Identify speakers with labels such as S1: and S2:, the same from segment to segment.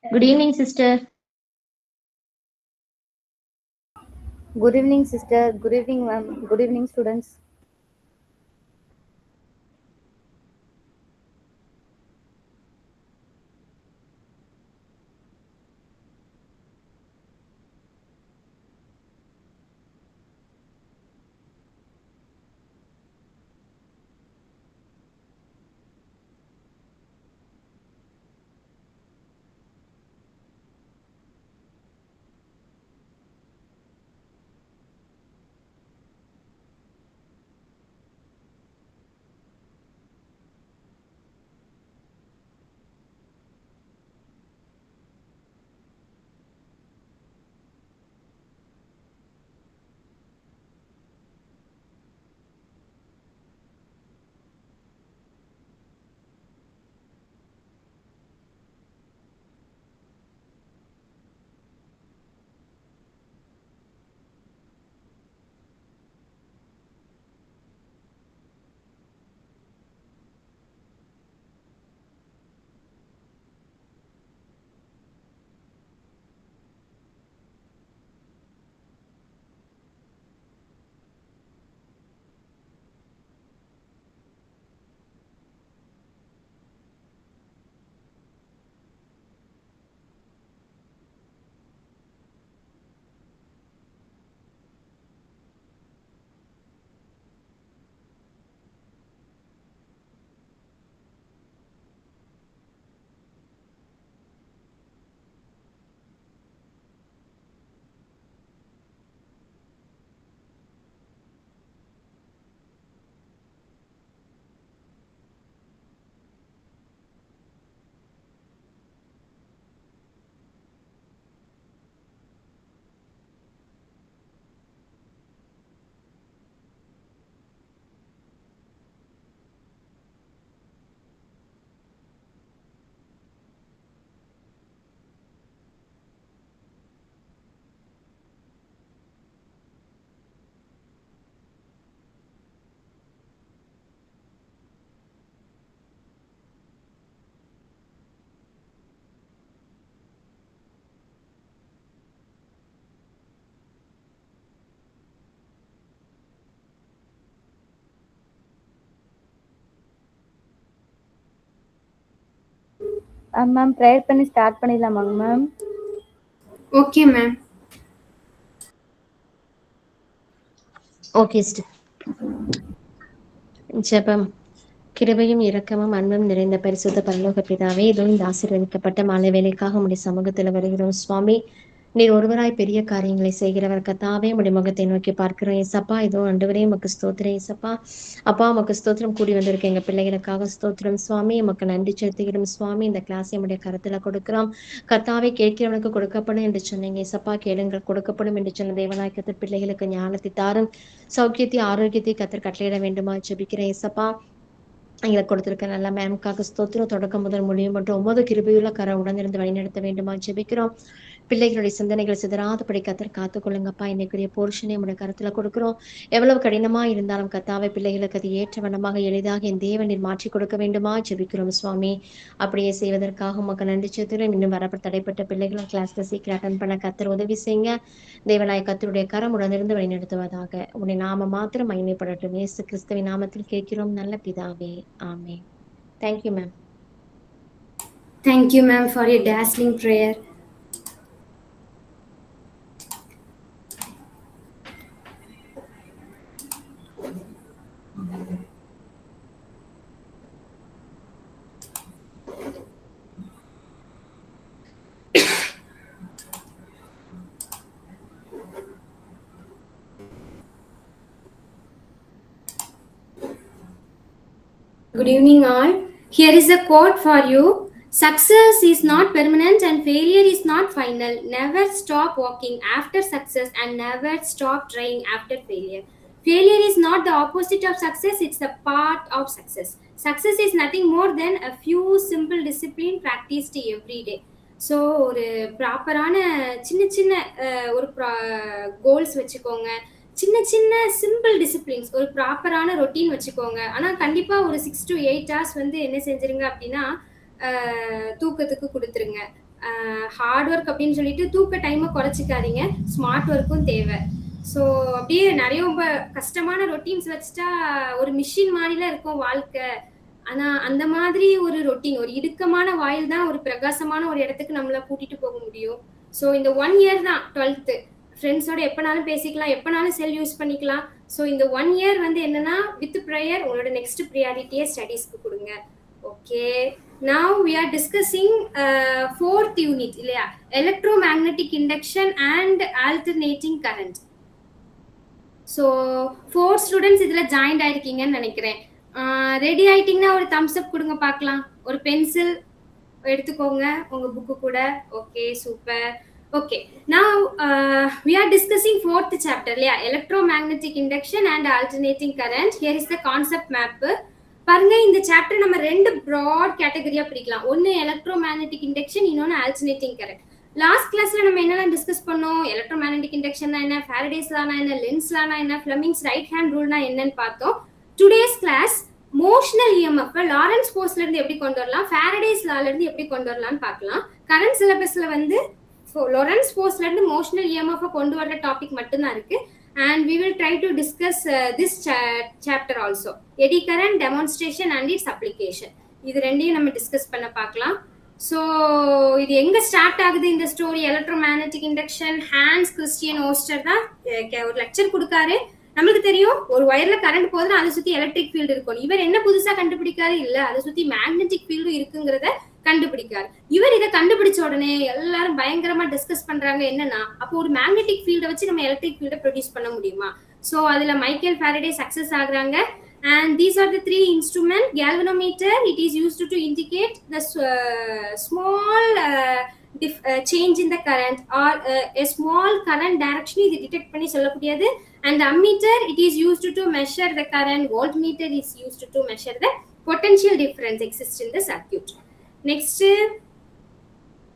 S1: Good evening, sister.
S2: Good evening, sister. Good evening, ma'am. Good evening, students. Ma'am, prayer பண்ணி start பண்ணிடலாமாங்க ma'am?
S3: Okay, ma'am.
S1: Okay, sister. ஜெபம். கிருபையும் இரக்கமும் அன்பும் நிறைந்த பரிசுத்த பரலோக பிதாவே, இதோ இந்த ஆசீர்வதிக்கப்பட்ட மாலை வேலைக்காக உடைய சமூகத்துல வருகிறோம் சுவாமி. நீர் ஒருவராய் பெரிய காரியங்களை செய்கிறவர் கத்தாவே, உடைய முகத்தை நோக்கி பார்க்கிறோம் ஏசப்பா. இதோ ஆண்டவரே உமக்கு ஸ்தோத்திரம் ஏசப்பா. அப்பா உமக்கு ஸ்தோத்திரம். கூடி வந்திருக்க எங்க பிள்ளைகளுக்காக ஸ்தோத்திரம் சுவாமி. உமக்கு நன்றி செலுத்துகிறோம் சுவாமி. இந்த கிளாஸை உடைய கருத்துல கொடுக்கிறோம் கத்தாவே. கேட்கிறவனுக்கு கொடுக்கப்படும் என்று சொன்னீங்க ஏசப்பா. கேளுங்கள் கொடுக்கப்படும் என்று சொன்ன தேவனாய் கர்த்தர் பிள்ளைகளுக்கு ஞானத்தை தாரும், சௌக்கியத்தை ஆரோக்கியத்தை கர்த்தர் கட்டளையிட வேண்டுமா ஜெபிக்கிறேன் ஏசப்பா. எங்களுக்கு கொடுத்திருக்க நல்ல மேம்காக ஸ்தோத்திரம். தொடக்கம் முதல் முடியும் மற்றும் 9 கிருபையுள்ள கரை உடனிருந்து வழிநடத்த வேண்டுமா ஜெபிக்கிறோம். பிள்ளைகளுடைய சிந்தனைகள் சிதறாதபடி கத்தர் காத்துக்கொள்ளுங்கப்பா. இன்னைக்குரிய போர்ஷனை உடைய கருத்துல கொடுக்கிறோம். எவ்வளவு கடினமா இருந்தாலும் கத்தாவை பிள்ளைகளுக்கு அது ஏற்ற வண்ணமாக எளிதாக என் தேவனில் மாற்றி கொடுக்க வேண்டுமா ஜெபிக்கிறோம் சுவாமி. அப்படியே செய்வதற்காக உமக்கு நன்றி செலுத்துகிறோம். இன்னும் வரப்பட்ட தடைப்பட்ட பிள்ளைகளும் கிளாஸ்ல சீக்கிரம் அட்டன் பண்ண கத்தர் உதவி செய்யுங்க. தேவனாய் கத்தருடைய கரம் உடனிருந்து வழிநடத்துவதாக. உன்னை நாம மாத்திரம் மகிமைப்படட்டும். இயேசு கிறிஸ்துவின் நாமத்தில் கேட்கிறோம் நல்ல பிதாவே. ஆமென். Thank you, ma'am.
S3: Thank you, ma'am, for your dazzling prayer. Good evening, all. Here is a quote for you. Success is not permanent and failure is not final. Never stop walking after success and never stop trying after failure. Failure is not the opposite of success, it's a part of success. Success is nothing more than a few simple discipline practiced every day. So ஒரு ப்ராப்பரான சின்ன சின்ன ஒரு goals வச்சுக்கோங்க. சின்ன சின்ன simple disciplines, ஒரு ப்ராப்பரான ரொட்டீன் வச்சுக்கோங்க. ஆனால் கண்டிப்பாக ஒரு 6 to 8 hours வந்து என்ன செஞ்சிருங்க அப்படின்னா தூக்கத்துக்கு கொடுத்துருங்க. ஹார்ட் ஒர்க் அப்படின்னு சொல்லிட்டு தூக்க டைமை குறைச்சிக்காதீங்க, ஸ்மார்ட் ஒர்க்கும் தேவை. ஸோ அப்படியே நிறைய ரொம்ப கஷ்டமான ரொட்டீன்ஸ் வச்சுட்டா ஒரு மிஷின் மாதிரிலாம் இருக்கும் வாழ்க்கை. ஆனா அந்த மாதிரி ஒரு ரொட்டீன், ஒரு இடுக்கமான வாயில் தான் ஒரு பிரகாசமான ஒரு இடத்துக்கு நம்மள கூட்டிட்டு போக முடியும். ஸோ இந்த 1 இயர் தான் 12th, ஃப்ரெண்ட்ஸோட எப்பனாலும் பேசிக்கலாம், எப்பனாலும் செல் யூஸ் பண்ணிக்கலாம். ஸோ இந்த 1 இயர் வந்து என்னன்னா வித் ப்ரேயர் உங்களோட நெக்ஸ்ட் ப்ரியாரிட்டியை ஸ்டடீஸ்க்கு கொடுங்க. Okay, now we are discussing 4th unit இல்லையா, electromagnetic induction and alternating current. So 4 students இதில் ஜாயின்ட் ஆயிருக்கீங்கன்னு நினைக்கிறேன். ரெடி ஆயிட்டீங்கன்னா ஒரு தம்ஸ் அப் கொடுங்க பார்க்கலாம். ஒரு பென்சில் எடுத்துக்கோங்க உங்க புக்கு கூட. Okay, super. Okay, now we are discussing 4th chapter இல்லையா, electromagnetic induction and alternating current. Here is the concept map. பாருங்க, இந்த சாப்டர் நம்ம 2 broad கேட்டகரியா பிரிக்கலாம். ஒன்னு எலக்ட்ரோமேக்னெட்டிக் இண்டக்ஷன், இன்னொன்னு ஆல்டர்னேட்டிங் கரண்ட். லாஸ்ட் கிளாஸ்ல நம்ம என்னெல்லாம் டிஸ்கஸ் பண்ணோம், எலக்ட்ரோமேக்னெட்டிக் இண்டக்ஷன்னா என்ன, ஃபாரடேஸ் லானா என்ன, லென்ஸ் லானா என்ன, ஃப்ளெமிங்ஸ் ரைட் ஹேண்ட் ரூல்னா என்னன்னு பார்த்தோம். Today's class motional EMF Lorentz ஃபோர்ஸ்ல இருந்து எப்படி கொண்டு வரலாம், ஃபாரடேஸ் லால இருந்து எப்படி கொண்டு வரலாம்னு பார்க்கலாம். கரண்ட் சிலபஸ்ல வந்து லாரன்ஸ் ஃபோர்ஸ்ல இருந்து மோஷனல் இஎம்எஃப் கொண்டு வர டாபிக் மட்டும்தான் இருக்கு. And we will try to discuss this chapter also, eddy current demonstration and its application. இது ரெண்டையும் நம்ம டிஸ்கஸ் பண்ண பார்க்கலாம். ஸோ இது எங்க ஸ்டார்ட் ஆகுது இந்த story, electromagnetic induction. Hans Christian oyster தான் ஒரு லெக்சர் கொடுக்காரு. நம்மளுக்கு தெரியும் ஒரு வயர்ல கரண்ட் போகுதுன்னா அதை சுத்தி எலக்ட்ரிக் ஃபீல்டு இருக்கும். இவர் என்ன புதுசா கண்டுபிடிக்காரு, இல்ல அதை சுத்தி மேக்னெட்டிக் ஃபீல்டும் இருக்குங்கிறத கண்டுபிடிக்காரு. இவர் இதை கண்டுபிடிச்ச உடனே எல்லாரும் பயங்கரமா டிஸ்கஸ் பண்றாங்க, என்னன்னா அப்போ ஒரு மேக்னெட்டிக் ஃபீல்டை வச்சு நம்ம எலக்ட்ரிக் ஃபீல்டை ப்ரொடியூஸ் பண்ண முடியுமா. ஸோ அதுல மைக்கேல் ஃபாரடே சக்சஸ் ஆகுறாங்க. And these are the 3 instruments. Galvanometer, it is used to indicate the small change in the current or a small current direction இது டிடெக்ட் பண்ணி சொல்லக்கூடியது. And ammeter, it is used to measure the current. Voltmeter is used to measure the potential difference exists in the circuit. Next,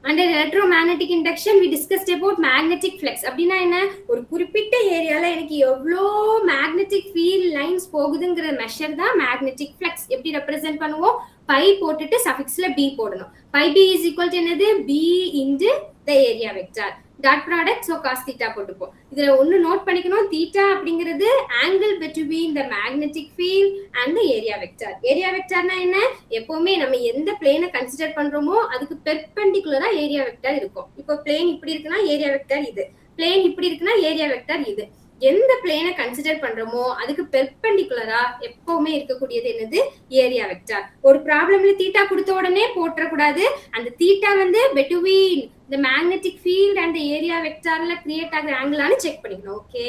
S3: under electromagnetic induction we discussed about magnetic flux. அப்படின்னா என்ன, ஒரு குறிப்பிட்ட ஏரியால எனக்கு எவ்வளோ magnetic field lines போகுதுங்கிற measure தான் magnetic flux. எப்படி ரெப்ரசென்ட் பண்ணுவோம், பை போட்டுட்டு சஃபிக்ஸ்ல பி போடணும். Phi B is equal to என்னது, B into the area vector, dot product, so cos theta போட்டுப்போம். இதுல ஒன்று நோட் பண்ணிக்கணும், தீட்டா அப்படிங்கிறது angle between the magnetic field and the area vector. Area வெக்டார்னா என்ன, எப்பவுமே நம்ம எந்த பிளேனை கன்சிடர் பண்றோமோ அதுக்கு பெர்பெண்டிகுலரா ஏரியா வெக்டார் இருக்கும். இப்போ பிளேன் இப்படி இருக்குன்னா ஏரியா வெக்டார் இது, பிளேன் இப்படி இருக்குன்னா ஏரியா வெக்டார் இது. எந்த பிளேனை கன்சிடர் பண்றோமோ அதுக்கு பெர்பெண்டிகுலரா எப்பவுமே இருக்கக்கூடியது என்னது, ஏரியா வெக்டார். ஒரு ப்ராப்ளம்ல தீட்டா கொடுத்த உடனே போட்டக்கூடாது, அந்த தீட்டா வந்து between the magnetic field and the area vector la create ஆகிற ஆங்கிளானு செக் பண்ணிக்கணும். Okay,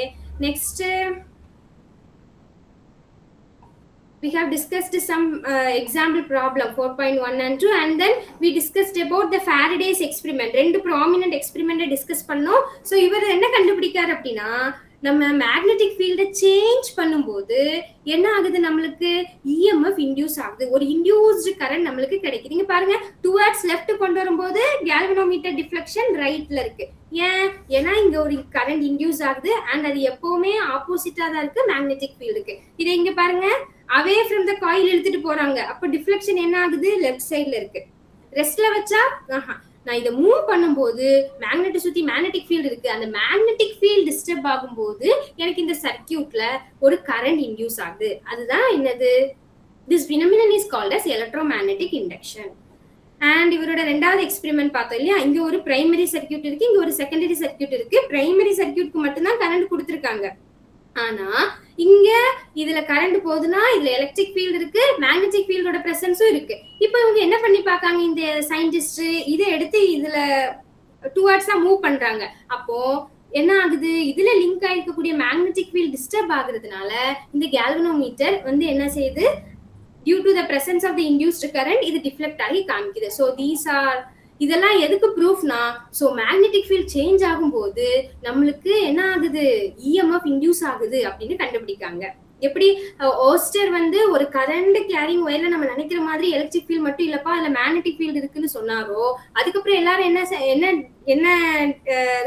S3: next we have discussed some example problem 4.1 and 2, and then we discussed about the Faraday's experiment. ரெண்டு prominent experiment discuss பண்ணோம். So இவர் என்ன கண்டுபிடிக்காரு அப்படின்னா, நம்ம magnetic ஃபீல்டை change பண்ணும்போது என்ன ஆகுது, நம்மளுக்கு இஎம்எஃப் இன்டியூஸ் ஆகுது, ஒரு இன்டியூஸ்டு கரண்ட் நம்மளுக்கு கிடைக்குது. நீங்க பாருங்க, டுவர்ட்ஸ் லெஃப்ட் கொண்டு வரும்போது கேல்வனோமீட்டர் டிஃப்ளெக்ஷன் ரைட்ல இருக்கு. ஏன், ஏன்னா இங்க ஒரு கரண்ட் இன்டியூஸ் ஆகுது அண்ட் அது எப்பவுமே ஆப்போசிட்டா தான் இருக்கு மேக்னெட்டிக் ஃபீல்டுக்கு. இதை இங்க பாருங்க, அவே ஃப்ரம் த காயில் இழுத்துட்டு போறாங்க, அப்ப டிஃப்ளெக்ஷன் என்ன ஆகுது, லெஃப்ட் சைட்ல இருக்கு. ரெஸ்ட்ல வச்சா நான் இதை மூவ் பண்ணும்போது மேக்னெட்டை சுத்தி மேக்னெட்டிக் ஃபீல்டு இருக்கு, அந்த மேக்னெட்டிக் ஃபீல்டு டிஸ்டர்ப் ஆகும்போது எனக்கு இந்த சர்க்கியூட்ல ஒரு கரண்ட் இன்டியூஸ் ஆகுது. அதுதான் என்னது, this phenomenon is called as electromagnetic induction. And இவரோட ரெண்டாவது எக்ஸ்பெரிமெண்ட் பார்த்தோம் இல்லையா, இங்க ஒரு பிரைமரி சர்க்கியூட் இருக்கு, இங்க ஒரு செகண்டரி சர்க்கியூட் இருக்கு. பிரைமரி சர்க்கியூட்க்கு மட்டும்தான் கரண்ட் கொடுத்துருக்காங்க. ஆனா இங்க இதுல கரண்ட் போகுதுன்னா இதுல எலக்ட்ரிக் ஃபீல்டு இருக்கு, மேக்னெட்டிக் ஃபீல்டோட பிரசன்ஸும் இருக்கு. இப்போ இவங்க என்ன பண்ணி பார்க்காங்க, இந்த சயின்டிஸ்ட் இதை எடுத்து இதுல டுவர்ட்ஸா மூவ் பண்றாங்க. அப்போ என்ன ஆகுது, இதுல லிங்க் ஆயிருக்கக்கூடிய மேக்னெட்டிக் ஃபீல்ட் டிஸ்டர்ப் ஆகுறதுனால இந்த கேல்வனோமீட்டர் வந்து என்ன செய்யுது, due to the presence of the induced current இது டிஃப்ளெக்ட் ஆகி காமிக்குது. ஸோ தீஸ் ஆர், இதெல்லாம் எதுக்கு ப்ரூஃப்னா, ஸோ மேக்னெட்டிக் ஃபீல்ட் சேஞ்ச் ஆகும்போது நம்மளுக்கு என்ன ஆகுது, இஎம்எஃப் இன்டியூஸ் ஆகுது அப்படின்னு கண்டுபிடிக்காங்க. எப்படி ஓஸ்டர் வந்து ஒரு கரண்ட் கேரிங் ஒயர்ல நம்ம நினைக்கிற மாதிரி எலக்ட்ரிக் ஃபீல்ட் மட்டும் இல்லப்பா அதுல மேக்னெட்டிக் ஃபீல்டு இருக்குன்னு சொன்னாரோ, அதுக்கப்புறம் எல்லாரும் என்ன என்ன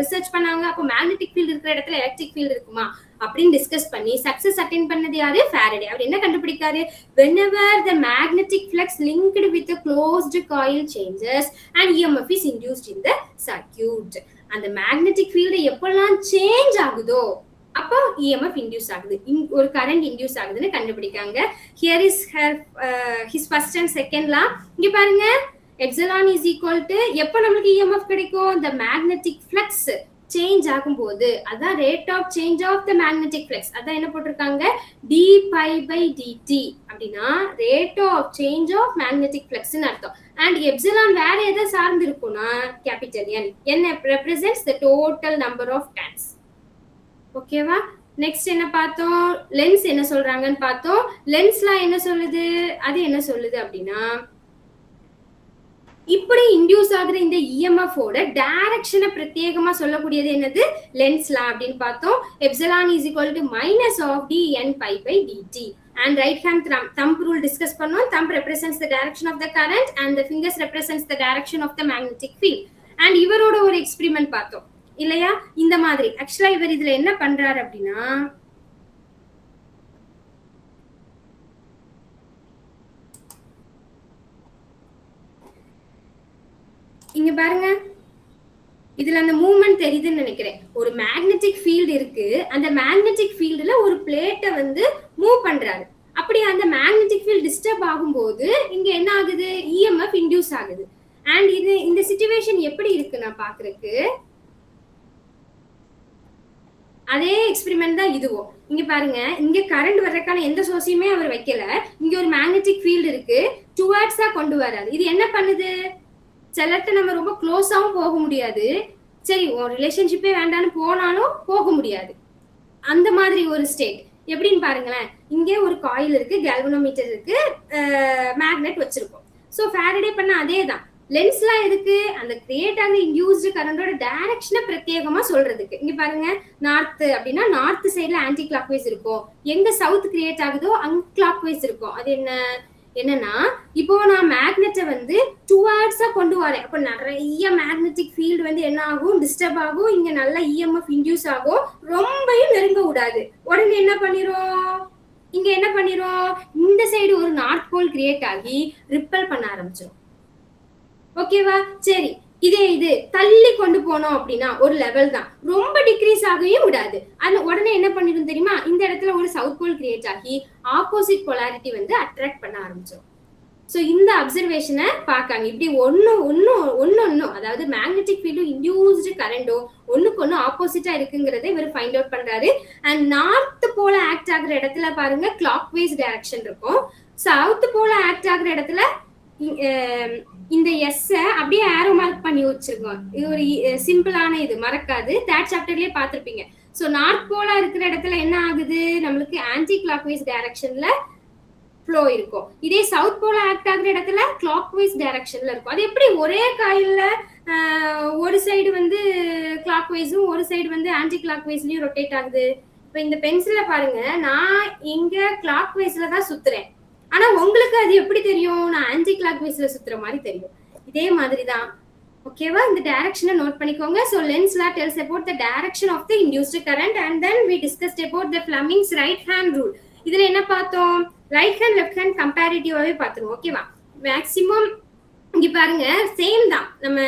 S3: ரிசர்ச் பண்ணாங்க, அப்போ மேக்னெட்டிக் ஃபீல்டு இருக்கிற இடத்துல எலக்ட்ரிக் ஃபீல்டு இருக்குமா அப்படின்னு டிஸ்கஸ் பண்ணி சக்சஸ் அட்டைன் பண்ணது யாரு? ஃபாரடே. அவர் என்ன கண்டுபிடிக்காரு? whenever the magnetic flux linked with a closed coil changes and EMF is induced in the circuit. அந்த மேக்னெட்டிக் ஃபீல்டு எப்பெல்லாம் சேஞ்ச் ஆகுதோ அப்போ EMF இன்டியூஸ் ஆகுது, ஒரு கரண்ட் இன்டியூஸ் ஆகுதுன்னு கண்டுபிடிக்காங்க. Here is his first and second law. இங்க பாருங்க, எப்சிலான் இஸ் ஈக்குவல் டு எப்போ நம்மளுக்கு EMF கிடைக்கும்? the magnetic flux சேஞ்ச் ஆகும்போது, அதான் rate of change of the magnetic flux. அதான் என்ன போட்டிருக்காங்க? டி பை பை டிடி அப்படின்னா rate of change of magnetic ஃப்ளக்ஸ்னு அர்த்தம். அண்ட் எப்சிலான் வேற எதை சார்ந்து இருக்கும்னா capital N. N represents the total number of turns. ஓகேவா? நெக்ஸ்ட் என்ன பார்த்தோம்? லென்ஸ் என்ன சொல்றாங்கன்னு பார்த்தோம். லென்ஸ்லாம் என்ன சொல்லுது? அது என்ன சொல்லுது அப்படின்னா, இப்படி இன்டியூஸ் ஆகுற இந்த EMF ஓட டைரக்ஷனை பிரத்யேகமா சொல்லக்கூடியது என்னது? லென்ஸ் லா அப்படின்னு பார்த்தோம். Epsilon is equal to minus of dN by by dt. And right hand thumb rule discuss பண்ணோம். thumb represents the direction of the current and the fingers represents the direction of the magnetic field. And இவரோட ஒரு experiment பார்த்தோம் இல்லையா? இந்த மாதிரி ஆக்சுவலா இவர் இதுல என்ன பண்றாரு அப்படின்னா, இங்க பாருங்க, இதுல அந்த மூவ்மெண்ட் தெரியுதுன்னு நினைக்கிறேன். ஒரு மேக்னெட்டிக் ஃபீல்டு இருக்கு, அந்த மேக்னெட்டிக் ஃபீல்டுல ஒரு பிளேட்டை வந்து மூவ் பண்றாரு. அப்படி அந்த மேக்னெட்டிக் ஃபீல்ட் டிஸ்டர்ப் ஆகும்போது இங்க என்ன ஆகுது? EMF இன்டியூஸ் ஆகுது. அண்ட் இது இந்த சிச்சுவேஷன் எப்படி இருக்கு நான் பாக்குறதுக்கு, அதே எக்ஸ்பெரிமெண்ட் தான் இதுவும். இங்க பாருங்க, இங்க கரண்ட் வர்றதுக்கான எந்த சோர்ஸையுமே அவர் வைக்கல. இங்க ஒரு மேக்னெட்டிக் ஃபீல்டு இருக்கு, டுவர்ட்ஸா கொண்டு வராது. இது என்ன பண்ணுது? சிலர்ட்ட நம்ம ரொம்ப க்ளோஸாவும் போக முடியாது, சரி ஒரு ரிலேஷன்ஷிப்பே வேண்டான்னு போனாலும் போக முடியாது. அந்த மாதிரி ஒரு ஸ்டேட். எப்படின்னு பாருங்களேன், இங்கே ஒரு காயில் இருக்கு, கேல்வனோமீட்டர் இருக்கு, மேக்னெட் வச்சிருக்கோம். ஸோ ஃபாரடே பண்ண அதே தான். லென்ஸ்லாம் எதுக்கு? அந்த கிரியேட் ஆகிற இன்டியூஸ்டு கரண்டோட டைரக்ஷனை பிரத்யேகமா சொல்றதுக்கு. இங்க பாருங்க, நார்த் அப்படின்னா நார்த் சைட்ல ஆன்டி கிளாக் வைஸ் இருக்கும், எங்க சவுத் கிரியேட் ஆகுதோ அங்க கிளாக் வைஸ் இருக்கும். அது என்னன்னா, இப்போ நான் மேக்னெட்டை வந்து டுவர்ட்ஸா கொண்டு வரேன், அப்போ நிறைய மேக்னெட்டிக் ஃபீல்டு வந்து என்ன ஆகும்? டிஸ்டர்ப் ஆகும். இங்க நல்ல EMF இன்டியூஸ் ஆகும். ரொம்பவும் நெருங்க விடாது. உடனே என்ன பண்ணிரும்? இங்க என்ன பண்ணிரும்? இந்த சைடு ஒரு நார்த் போல் கிரியேட் ஆகி ரிப்பல் பண்ண ஆரம்பிச்சிடும். ஓகேவா? சரி, இது தள்ளி கொண்டு போனோம் அப்படின்னா ஒரு லெவல் தான், ரொம்ப டிக்ரீஸ் ஆகவே விடாது. அது உடனே என்ன பண்ணிடும் தெரியுமா? இந்த இடத்துல ஒரு சவுத் போல் கிரியேட் ஆகி ஆப்போசிட் போலாரிட்டி வந்து அட்ராக்ட் பண்ண ஆரம்பிச்சிடும். ஸோ இந்த அப்சர்வேஷனை பார்க்காங்க. இப்படி ஒன்னு அதாவது மேக்னெட்டிக் ஃபீல்டும் இன்டியூஸ்டு கரண்டும் ஒண்ணுக்கு ஒண்ணு ஆப்போசிட்டா இருக்குங்கிறத இவர் ஃபைண்ட் அவுட் பண்றாரு. அண்ட் நார்த் போல ஆக்ட் ஆகுற இடத்துல பாருங்க கிளாக் வைஸ் டைரக்ஷன் இருக்கும், சவுத் போல ஆக்ட் ஆகுற இடத்துல இந்த எஸ் அப்படியே ஆரோ மார்க் பண்ணி வச்சிருக்கோம். இது ஒரு சிம்பிளான இது, மறக்காது, தேர்ட் சாப்டர்லயே பார்த்திருப்பீங்க. ஸோ நார்த் போலா இருக்கிற இடத்துல என்ன ஆகுது? நம்மளுக்கு ஆன்டி கிளாக் வைஸ் டைரக்ஷன்ல ஃப்ளோ இருக்கும். இதே சவுத் போல ஆக்ட் ஆகுற இடத்துல கிளாக் வைஸ் டைரக்ஷன்ல இருக்கும். அது எப்படி ஒரே காயில்ல ஒரு சைடு வந்து கிளாக் வைஸும் ஒரு சைடு வந்து ஆன்டி கிளாக் வைஸ்லயும் ரொட்டேட் ஆகுது? இப்போ இந்த பென்சில பாருங்க, நான் இங்க கிளாக் வைஸ்ல தான் சுத்துறேன், ஆனா உங்களுக்கு அது எப்படி தெரியும்? நான் ஆன்டி கிளாக் வைஸ்ல சுத்துற மாதிரி தெரியும். இதே மாதிரி தான். ஓகேவா? இந்த டைரக்ஷனை நோட் பண்ணிக்கோங்க. So Lenz law tells about the direction of the induced current and then we discussed about the Fleming's right hand rule. இதுல என்ன பார்த்தோம்? ரைட் ஹேண்ட் லெஃப்ட் ஹேண்ட் கம்பேரிட்டிவாவே பார்த்துருவோம். ஓகேவா? மேக்சிமம் இங்க பாருங்க சேம் தான். நம்ம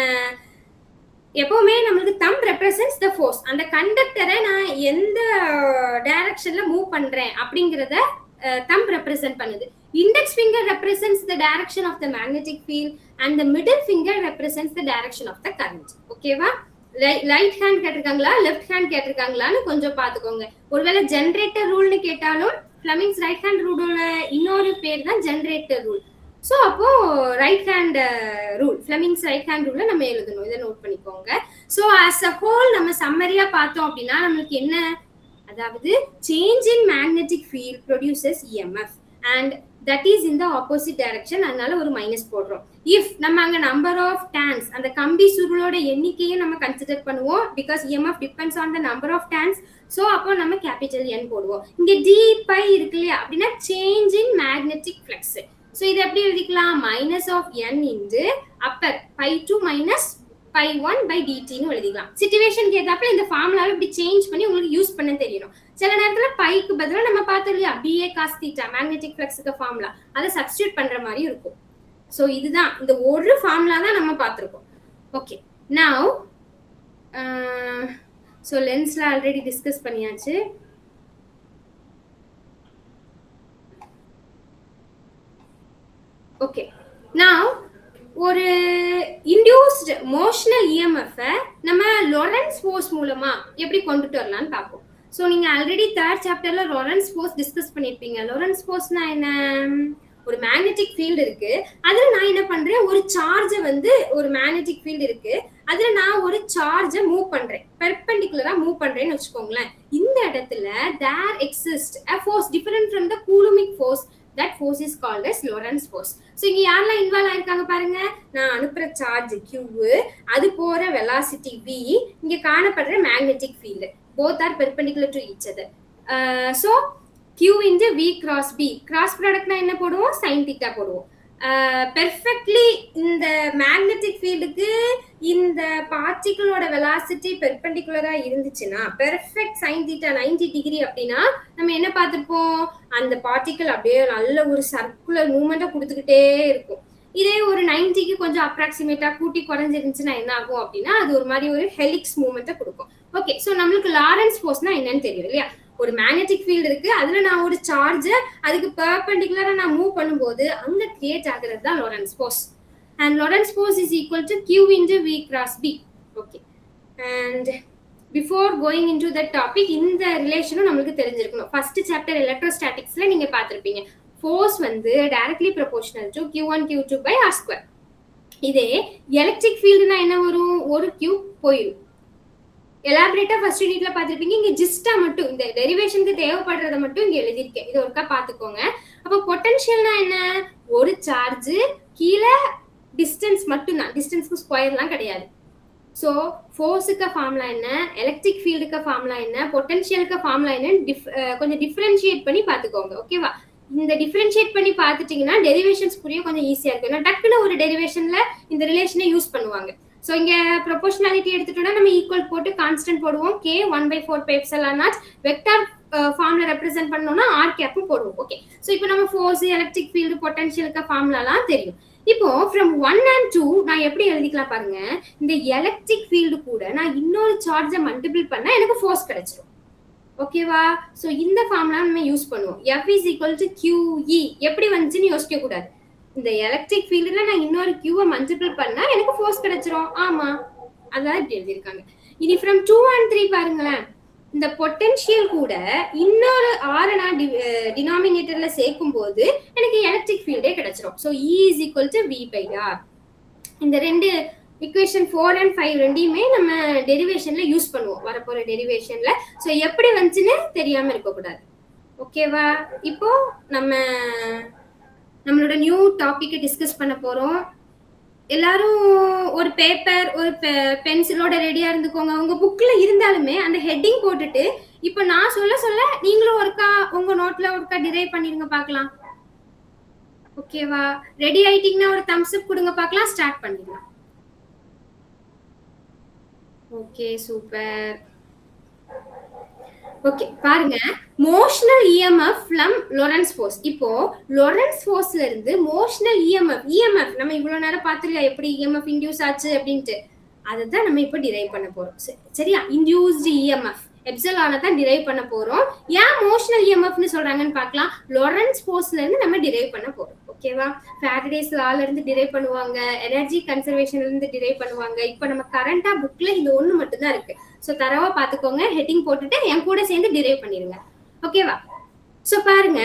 S3: எப்பவுமே நம்மளுக்கு தம்ப் ரெப்ரசன்ட்ஸ் த ஃபோர்ஸ். அந்த கண்டக்டரை நான் எந்த டைரக்ஷன்ல மூவ் பண்றேன் அப்படிங்கறத thumb represent பண்ணுது. Index finger represents the direction of the magnetic field and the middle finger represents the direction of the current. ஓகேவா? ரைட் ஹேண்ட் கேட்டிருக்காங்களா லெஃப்ட் ஹேண்ட் கேட்டிருக்காங்களான்னு கொஞ்சம் பார்த்துக்கோங்க. ஒருவேளை ஜெனரேட்டர் ரூல்னு கேட்டாலும் ஃப்ளெமிங்ஸ் ரைட் ஹேண்ட் ரூலோட இன்னொரு பேர் தான் ஜெனரேட்டர் ரூல். ஸோ அப்போ right hand rule, Fleming's right hand ரூல்ல நம்ம எழுதணும். இதை நோட் பண்ணிக்கோங்க. ஸோ ஆஸ் அ ஹோல் நம்ம சம்மரியா பார்த்தோம் அப்படின்னா நம்மளுக்கு என்ன, அதாவது change in magnetic field produces EMF and that is in the opposite direction, அதனால ஒரு மைனஸ் போடுறோம். இஃப் நம்ம அங்க நம்பர் ஆஃப் டர்ன்ஸ், அந்த கம்பி சுருளோட எண்ணிக்கையை நம்ம கன்சிடர் பண்ணுவோம், because EMF depends on the number of turns. So அப்போ நம்ம கேபிட்டல் N போடுவோம். இங்க டி பை இருக்கு இல்லையா, அப்படின்னா change in magnetic flux. So இது எப்படி எழுதிக்கலாம், minus of N into upper phi 2 minus phi 1 by டிடின்னு எழுதிக்கலாம். சிச்சுவேஷனுக்கு ஏத்தாப்புல இந்த ஃபார்முலாவை இப்படி சேஞ்ச் பண்ணி உங்களுக்கு யூஸ் பண்ண தெரியணும். சில நேரத்துல பைக்கு பதிலா நம்ம பார்த்தோம் இல்லையா, BA cos θ மேக்னெட்டிக் ஃப்ளக்ஸுக்கு ஃபார்முலா, அதை சப்ஸ்டியூட் பண்ற மாதிரி இருக்கும். ஸோ இதுதான் இந்த ஒரு ஃபார்முலா தான் நம்ம பார்த்துருக்கோம். ஓகே, நவ் ஸோ லென்ஸ்ல ஆல்ரெடி டிஸ்கஸ் பண்ணியாச்சு. ஓகே, நவ் ஒரு இன்டியூஸ்ட் மோஷனல் EMF நம்ம லொரன்ஸ் ஃபோர்ஸ் மூலமா எப்படி கொண்டுட்டு வரலாம்னு பார்ப்போம். ஸோ நீங்க ஆல்ரெடி 3rd சாப்டர்ல லொரன்ஸ் ஃபோர்ஸ் டிஸ்கஸ் பண்ணிருப்பீங்க. லொரன்ஸ் ஃபோர்ஸ்னா என்ன, ஒரு மேக்னெட்டிக் ஃபீல்டு இருக்கு, அதுல நான் என்ன பண்றேன், ஒரு சார்ஜை வந்து ஒரு மேக்னெட்டிக் ஃபீல்டு இருக்கு, அதுல நான் ஒரு சார்ஜை மூவ் பண்றேன், பெர்பெண்டிகுலரா மூவ் பண்றேன்னு வச்சுக்கோங்களேன். இந்த இடத்துல there exists a force different from the coulombic force. That force is called as Lorentz force. So இங்க யாரெல்லாம் இன்வால்வ் ஆயிருக்காங்க பாருங்க, நான் அனுப்புற சார்ஜ் Q, அது போற வெலாசிட்டி V, இங்க காணப்படுற magnetic field, both are perpendicular to each other. So Q into V cross B, cross ப்ராடக்ட்னா என்ன போடுவோம், sin θ போடுவோம். பெர்ஃபெக்ட்லி இந்த மேக்னெட்டிக் ஃபீல்டுக்கு இந்த பார்ட்டிகிளோட வெலாசிட்டி பெர்பெண்டிகுலரா இருந்துச்சுன்னா, பெர்ஃபெக்ட் sin θ 90 டிகிரி அப்படின்னா நம்ம என்ன பார்த்திருப்போம், அந்த பார்ட்டிகிள் அப்படியே நல்ல ஒரு சர்க்குலர் மூவ்மெண்ட்டை கொடுத்துக்கிட்டே இருக்கும். இதே ஒரு 90க்கு கொஞ்சம் அப்ராக்சிமேட்டா கூட்டி குறைஞ்சிருந்துச்சுன்னா என்ன ஆகும் அப்படின்னா, அது ஒரு மாதிரி ஒரு ஹெலிக்ஸ் மூவ்மெண்ட்டை கொடுக்கும். ஓகே, ஸோ நம்மளுக்கு லாரன்ஸ் ஃபோர்ஸ்னா என்னன்னு தெரியும் இல்லையா, ஒரு மேக்னெட்டிக் ஃபீல்டு இருக்கு, அதுல நான் ஒரு சார்ஜ் அதுக்கு பெர்பெண்டிகுலரா நான் மூவ் பண்ணும்போது அங்க கிரியேட் ஆகுறது தான் Lorentz force. And Lorentz force is equal to Q into V cross B. Okay, and before going into that topic, இந்த ரிலேஷனும் நம்மளுக்கு தெரிஞ்சிருக்கணும். ஃபர்ஸ்ட் சாப்டர் எலக்ட்ரோஸ்டாட்டிக்ஸ்ல நீங்க பார்த்திருப்பீங்க, ஃபோர்ஸ் வந்து directly proportional to Q1 Q2 by R². இதே electric ஃபீல்டுனா என்ன வரும், ஒரு Q போயிடும். எலாபரேட்டா ஃபர்ஸ்ட் யூனிட்ல பார்த்திருப்பீங்க. இங்க ஜிஸ்டா மட்டும் இந்த டெரிவேஷனுக்கு தேவைப்படுறத மட்டும் இங்க எழுதியிருக்கேன், இது ஒருக்கா பாத்துக்கோங்க. அப்போ பொட்டன்ஷியல்னா என்ன, ஒரு சார்ஜ் கீழே டிஸ்டன்ஸ் மட்டும் தான், டிஸ்டன்ஸ்க்கு ஸ்கொயர்லாம் கிடையாது. ஸோ ஃபோர்ஸுக்கு ஃபார்முலா என்ன, எலக்ட்ரிக் ஃபீல்டுக்கு ஃபார்முலா என்ன, பொட்டன்ஷியலுக்கு ஃபார்முலா என்னன்னு கொஞ்சம் டிஃபரன்ஷியேட் பண்ணி பார்த்துக்கோங்க. ஓகேவா, இந்த டிஃபரன்ஷியேட் பண்ணி பார்த்துட்டீங்கன்னா டெரிவேஷன்ஸ் புரிய கொஞ்சம் ஈஸியா இருக்கும். ஏன்னா டக்குன்னு ஒரு டெரிவேஷன்ல இந்த ரிலேஷனை யூஸ் பண்ணுவாங்க. ஸோ இங்க ப்ரொபோர்ஷனாலிட்டி எடுத்துட்டோம்னா நம்ம ஈக்குவல் போட்டு கான்ஸ்டன்ட் போடுவோம், K 1/4πε0. வெக்டார் ஃபார்முலா ரெப்ரசென்ட் பண்ணோம்னா R கேப்பும் போடுவோம். ஓகே, ஸோ இப்போ நம்ம ஃபோர்ஸ், எலக்ட்ரிக் ஃபீல்டு, பொட்டன்ஷியலுக்கு ஃபார்முலாலாம் தெரியும். இப்போ ஃப்ரம் 1 and 2 நான் எப்படி எழுதிக்கலாம் பாருங்க, இந்த எலக்ட்ரிக் ஃபீல்டு கூட நான் இன்னொரு சார்ஜை மல்டிபிள் பண்ணா எனக்கு ஃபோர்ஸ் கிடைச்சிரும். ஓகேவா, ஸோ இந்த ஃபார்முலா நம்ம யூஸ் பண்ணுவோம். F is equal to QE. எப்படி வந்துச்சுன்னு யோசிக்க கூடாது, இந்த எலக்ட்ரிக் ஃபீல்டுல நான் இன்னொரு Qவை மல்டிபிள் பண்ணா எனக்கு ஃபோர்ஸ் கிடைச்சிரும். ஆமா, அதான் இப்படி எழுதியிருக்காங்க. இனி ஃப்ரம் 2 and 3 பாருங்களேன், இந்த பொட்டன்ஷியல் கூட இன்னொரு R நான் டினாமினேட்டர்ல சேர்க்கும் போது எனக்கு எலக்ட்ரிக் ஃபீல்டே கிடைச்சிரும். So E is equal to V by R. இந்த ரெண்டு இக்குவேஷன் 4 and 5 ரெண்டையுமே நம்ம டெரிவேஷன்ல யூஸ் பண்ணுவோம், வரப்போற டெரிவேஷன்ல. ஸோ எப்படி வந்துச்சுன்னு தெரியாம இருக்கக்கூடாது. ஓகேவா, இப்போ நம்மளோட நியூ டாபிக் டிஸ்கஸ் பண்ண போறோம். எல்லாரும் ஒரு பேப்பர், ஒரு பென்சிலோட ரெடியா இருந்துக்கோங்க. உங்க புக்ல இருந்தாலுமே அந்த ஹெட்டிங் போட்டுட்டு இப்போ நான் சொல்ல நீங்களும் ஒருக்கா உங்க நோட்ல ஒருக்கா டிரைவ் பண்ணிருங்க பார்க்கலாம். ஓகேவா, ரெடி ஆயிட்டீங்கன்னா ஒரு தம்ஸ் அப் கொடுங்க பார்க்கலாம், ஸ்டார்ட் பண்ணிடலாம். Okay, super. ஓகே, பாருங்க, motional EMF from Lorentz force. இப்போ லொரன்ஸ் ஃபோர்ஸ்ல இருந்து மோஷனல் EMF நம்ம இவ்வளவு நேரம் பார்த்துருக்கா எப்படி EMF இன்டியூஸ் ஆச்சு அப்படின்ட்டு, அதை தான் நம்ம இப்போ டிரைவ் பண்ண போறோம். சரியா, இன்டியூஸ்டு EMF எப்சிலானை தான் டிரைவ் பண்ண போறோம். ஏன் மோஷனல் EMFன்னு சொல்றாங்கன்னு பார்க்கலாம். லொரன்ஸ் ஃபோர்ஸ்ல இருந்து நம்ம டிரைவ் பண்ண போறோம். ஓகேவா, ஃபேரடேஸ் லால இருந்து டிரைவ் பண்ணுவாங்க, எனர்ஜி கன்சர்வேஷன்ல இருந்து டிரைவ் பண்ணுவாங்க. இப்போ நம்ம கரண்டா புக்ல இந்த ஒண்ணு மட்டும் தான் இருக்கு. ஸோ தரவா பாத்துக்கோங்க, ஹெட்டிங் போட்டுட்டு என் கூட சேர்ந்து டிரைவ் பண்ணிருங்க. ஓகேவா, ஸோ பாருங்க,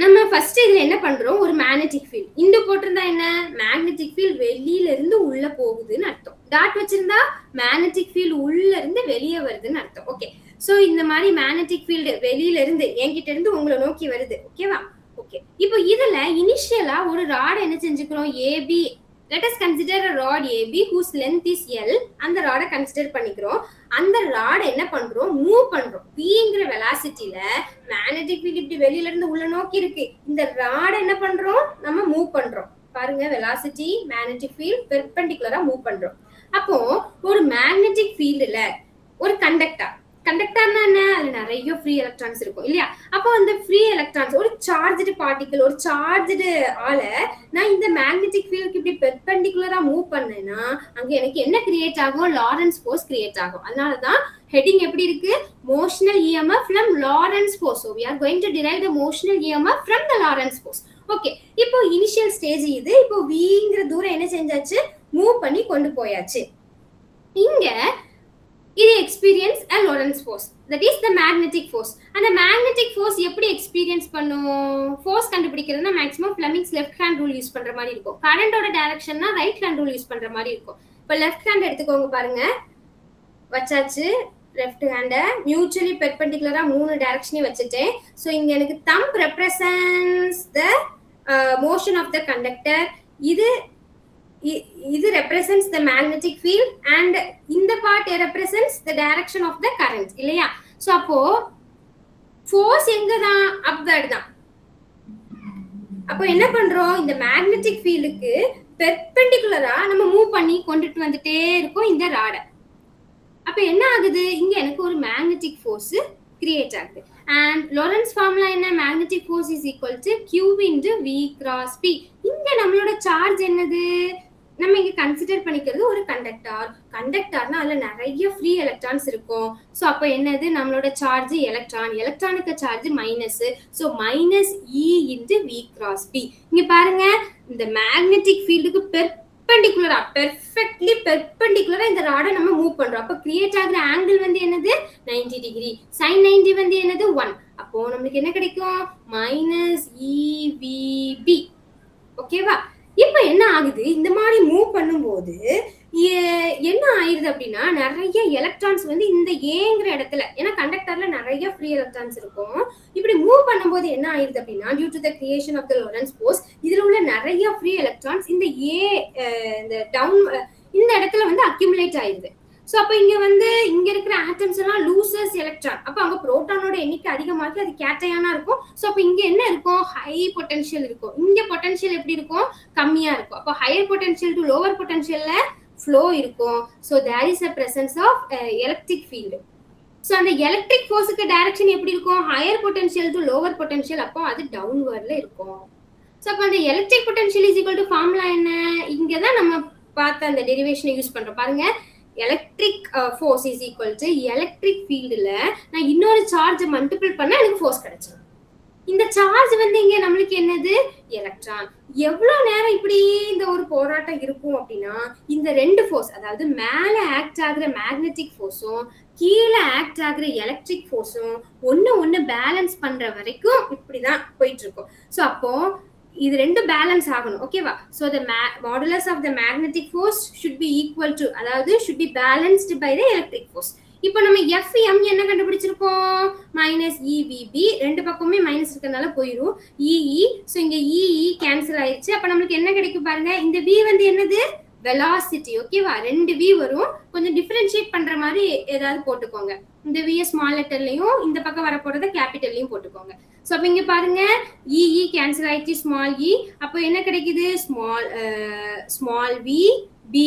S3: நம்ம ஃபர்ஸ்ட் இதுல என்ன பண்றோம், ஒரு மேக்னெட்டிக் ஃபீல்ட் இந்த போட்டிருந்தா என்ன, மேக்னெட்டிக் ஃபீல்ட் வெளியில இருந்து உள்ள போகுதுன்னு அர்த்தம். டாட் வச்சிருந்தா மேக்னெட்டிக் ஃபீல்ட் உள்ள இருந்து வெளியே வருதுன்னு அர்த்தம். ஓகே, ஸோ இந்த மாதிரி மேக்னெட்டிக் ஃபீல்டு வெளியில இருந்து என்கிட்ட இருந்து உங்களை நோக்கி வருது. ஓகேவா, ஓகே, இப்போ இதுல இனிஷியலா ஒரு ராட் என்ன செஞ்சுக்கிறோம், AB. let us consider a rod AB whose length is L. அந்த ராட கன்சிடர் பண்ணிக்கிறோம். அந்த ராட என்ன பண்றோம், மூவ் பண்றோம். Vங்கிற வெலாசிட்டில மேக்னெட்டிக் ஃபீல்ட் இப்படி வெளியில இருந்து உள்ள நோக்கி இருக்கு. இந்த ராட என்ன பண்றோம், நம்ம மூவ் பண்றோம். பாருங்க, வெலாசிட்டி மேக்னெட்டிக் ஃபீல்ட் பெர்பெண்டிகுலரா மூவ் பண்றோம். அப்போ ஒரு மேக்னெட்டிக் ஃபீல்டுல ஒரு கண்டக்டர் கண்டக்டர்னா என்ன, அதுல நிறைய ஃப்ரீ எலக்ட்ரான்ஸ் இருக்கும் இல்லையா. அப்போ அந்த ஃப்ரீ எலக்ட்ரான்ஸ், ஒரு சார்ஜ்டு பார்ட்டிகல், ஒரு சார்ஜ்டு ஆளை நான் இந்த மேக்னெட்டிக் ஃபீல்டுக்கு இப்படி பெர்பெண்டிகுலரா மூவ் பண்ணேன்னா அங்க எனக்கு என்ன கிரியேட் ஆகும், லாரன்ஸ் ஃபோர்ஸ் கிரியேட் ஆகும். அதனாலதான் ஹெட்டிங் எப்படி இருக்கு, motional EMF from Lorentz force. So we are going to derive the motional EMF from the Lorentz force. Okay, இப்போ இனிஷியல் ஸ்டேஜ் இது. இப்போ Vங்கிற தூரம் என்ன செஞ்சாச்சு, மூவ் பண்ணி கொண்டு போயாச்சு. இங்க இது experience a Lorentz force, that is the magnetic force. அந்த magnetic force எப்படி எக்ஸ்பீரியன்ஸ் பண்ணும், ஃபோர்ஸ் கண்டுபிடிக்கிறதுனா maximum Fleming's left hand rule use பண்ற மாதிரி இருக்கும். கரண்டோட டைரக்ஷன்னா ரைட் ஹேண்ட் ரூல் யூஸ் பண்ற மாதிரி இருக்கும். இப்போ லெஃப்ட் ஹேண்ட் எடுத்துக்கோங்க, பாருங்க வச்சாச்சு. லெஃப்ட் ஹேண்ட மியூச்சுவலி பெர்பெண்டிகுலரா 3 டைரக்ஷனையும் வச்சுட்டேன். ஸோ இங்க எனக்கு thumb represents the motion of the conductor. இது represents the magnetic field and இந்த part represents the direction of the current இல்லையா. சோ அப்போ force எங்க தான், upward தான். அப்போ என்ன பண்றோம், இந்த magnetic fieldக்கு பெர்பெண்டிகுலரா நம்ம மூவ் பண்ணி கொண்டுட்டு வந்துட்டே இருக்கோம் இந்த ராட. அப்ப என்ன ஆகுது, இங்க எனக்கு ஒரு magnetic force கிரியேட் ஆகுது. and Lorentz formula என்ன, magnetic force is equal to Q into V cross P. இங்க நம்மளோட சார்ஜ் என்னது, நம்ம இங்க கன்சிடர் பண்ணிக்கிறது ஒரு கண்டக்டர்னா அதுல நிறைய ஃப்ரீ எலக்ட்ரான்ஸ் இருக்கும். சோ அப்ப என்னது, நம்மளோட சார்ஜ் எலக்ட்ரானுக்கு charge minus. So minus E into V cross P. இங்க பாருங்க, இந்த மேக்னெட்டிக் ஃபீல்டுக்கு பெர்பெண்டிகுலரா பெர்ஃபெக்ட்லி பெர்பெண்டிகுலரா இந்த ராட நம்ம மூவ் பண்றோம். அப்ப கிரியேட் ஆகுற ஆங்கிள் வந்து என்னது, 90 டிகிரி. sin 90 வந்து என்னது 1. அப்போ நமக்கு என்ன கிடைக்கும், மைனஸ் EVB. ஓகேவா. இப்ப என்ன ஆகுது, இந்த மாதிரி மூவ் பண்ணும்போது என்ன ஆயிருது அப்படின்னா, நிறைய எலக்ட்ரான்ஸ் வந்து இந்த ஏங்கிற இடத்துல, ஏன்னா கண்டக்டர்ல நிறைய ஃப்ரீ எலக்ட்ரான்ஸ் இருக்கும். இப்படி மூவ் பண்ணும்போது என்ன ஆயிருது அப்படின்னா, due to the creation of the Lorentz force, இதுல உள்ள நிறைய ஃப்ரீ எலக்ட்ரான்ஸ் இந்த இந்த டவுன் இந்த இடத்துல வந்து அக்யூமுலேட் ஆயிருது. சோ அப்ப இங்க வந்து இங்க இருக்கிற ஆட்டம்ஸ் எல்லாம் லூசர்ஸ் எலக்ட்ரான். அப்ப அங்க புரோட்டானோட எண்ணிக்கை அதிகமாகி அது கேட்டையானா இருக்கும். சோ அப்ப இங்க என்ன இருக்கும், ஹை பொட்டன்ஷியல் இருக்கும். இங்க பொட்டன்ஷியல் எப்படி இருக்கும், கம்மியா இருக்கும். அப்ப ஹையர் பொட்டன்ஷியல் டு லோவர் பொட்டன்ஷியல்ல ஃப்ளோ இருக்கும். So there is a presence of electric field. So அந்த எலக்ட்ரிக் ஃபோர்ஸ்க்கு டைரக்ஷன் எப்படி இருக்கும், higher potential to lower potential. அப்போ அது டவுன்வர்ட்ல இருக்கும். சோ அப்ப அந்த electric potential is equal to formula என்ன, இங்க தான் நம்ம பார்த்த அந்த டெரிவேஷனை யூஸ் பண்றோம். பாருங்க, electric force is equal to electric ஃபீல்டுல நான் இன்னொரு சார்ஜ் மல்டிபிள் பண்ணா எனக்கு ஃபோர்ஸ் கிடைச்சிடும். இந்த சார்ஜ் வந்து இங்க நம்மளுக்கு என்னது, எலக்ட்ரான். எவ்வளவு நேரம் இப்படி இந்த ஒரு போராட்டம் இருக்கும் அப்படின்னா, இந்த ரெண்டு ஃபோர்ஸ், அதாவது மேல ஆக்ட் ஆகுற மேக்னெட்டிக் ஃபோர்ஸும் கீழே ஆக்ட் ஆகுற எலக்ட்ரிக் ஃபோர்ஸும் ஒன்னு பேலன்ஸ் பண்ற வரைக்கும் இப்படிதான் போயிட்டு இருக்கும். ஸோ அப்போ இது ரெண்டும் பேலன்ஸ் ஆகணும். ஓகேவா. So the modulus of the magnetic force should be equal to, அதாவது should be balanced by the electric force. இப்போ நம்ம FM என்ன கண்டுபிடிச்சிருக்கோம், மைனஸ் EVB. ரெண்டு பக்கமே மைனஸ் இருக்கறனால போயிடும். EE. சோ இங்க EE கேன்சல் ஆயிருச்சு. அப்ப நமக்கு என்ன கிடைக்கும் பாருங்க, இந்த V வந்து என்னது, வெலாசிட்டி. ஓகேவா. 2 V வரும். கொஞ்சம் டிஃபரன்ஷியேட் பண்ற மாதிரி ஏதாவது போட்டுக்கோங்க. இந்த V ஸ்மால் லெட்டர்லயும் இந்த பக்கம் வர போறத கேபிட்டல்லையும் போட்டுக்கோங்க. சோ அப்ப இங்க பாருங்க, EE கேன்சல் ஆயிடுச்சு, ஸ்மால் E. அப்போ என்ன கிடைக்குது, ஸ்மால் V B.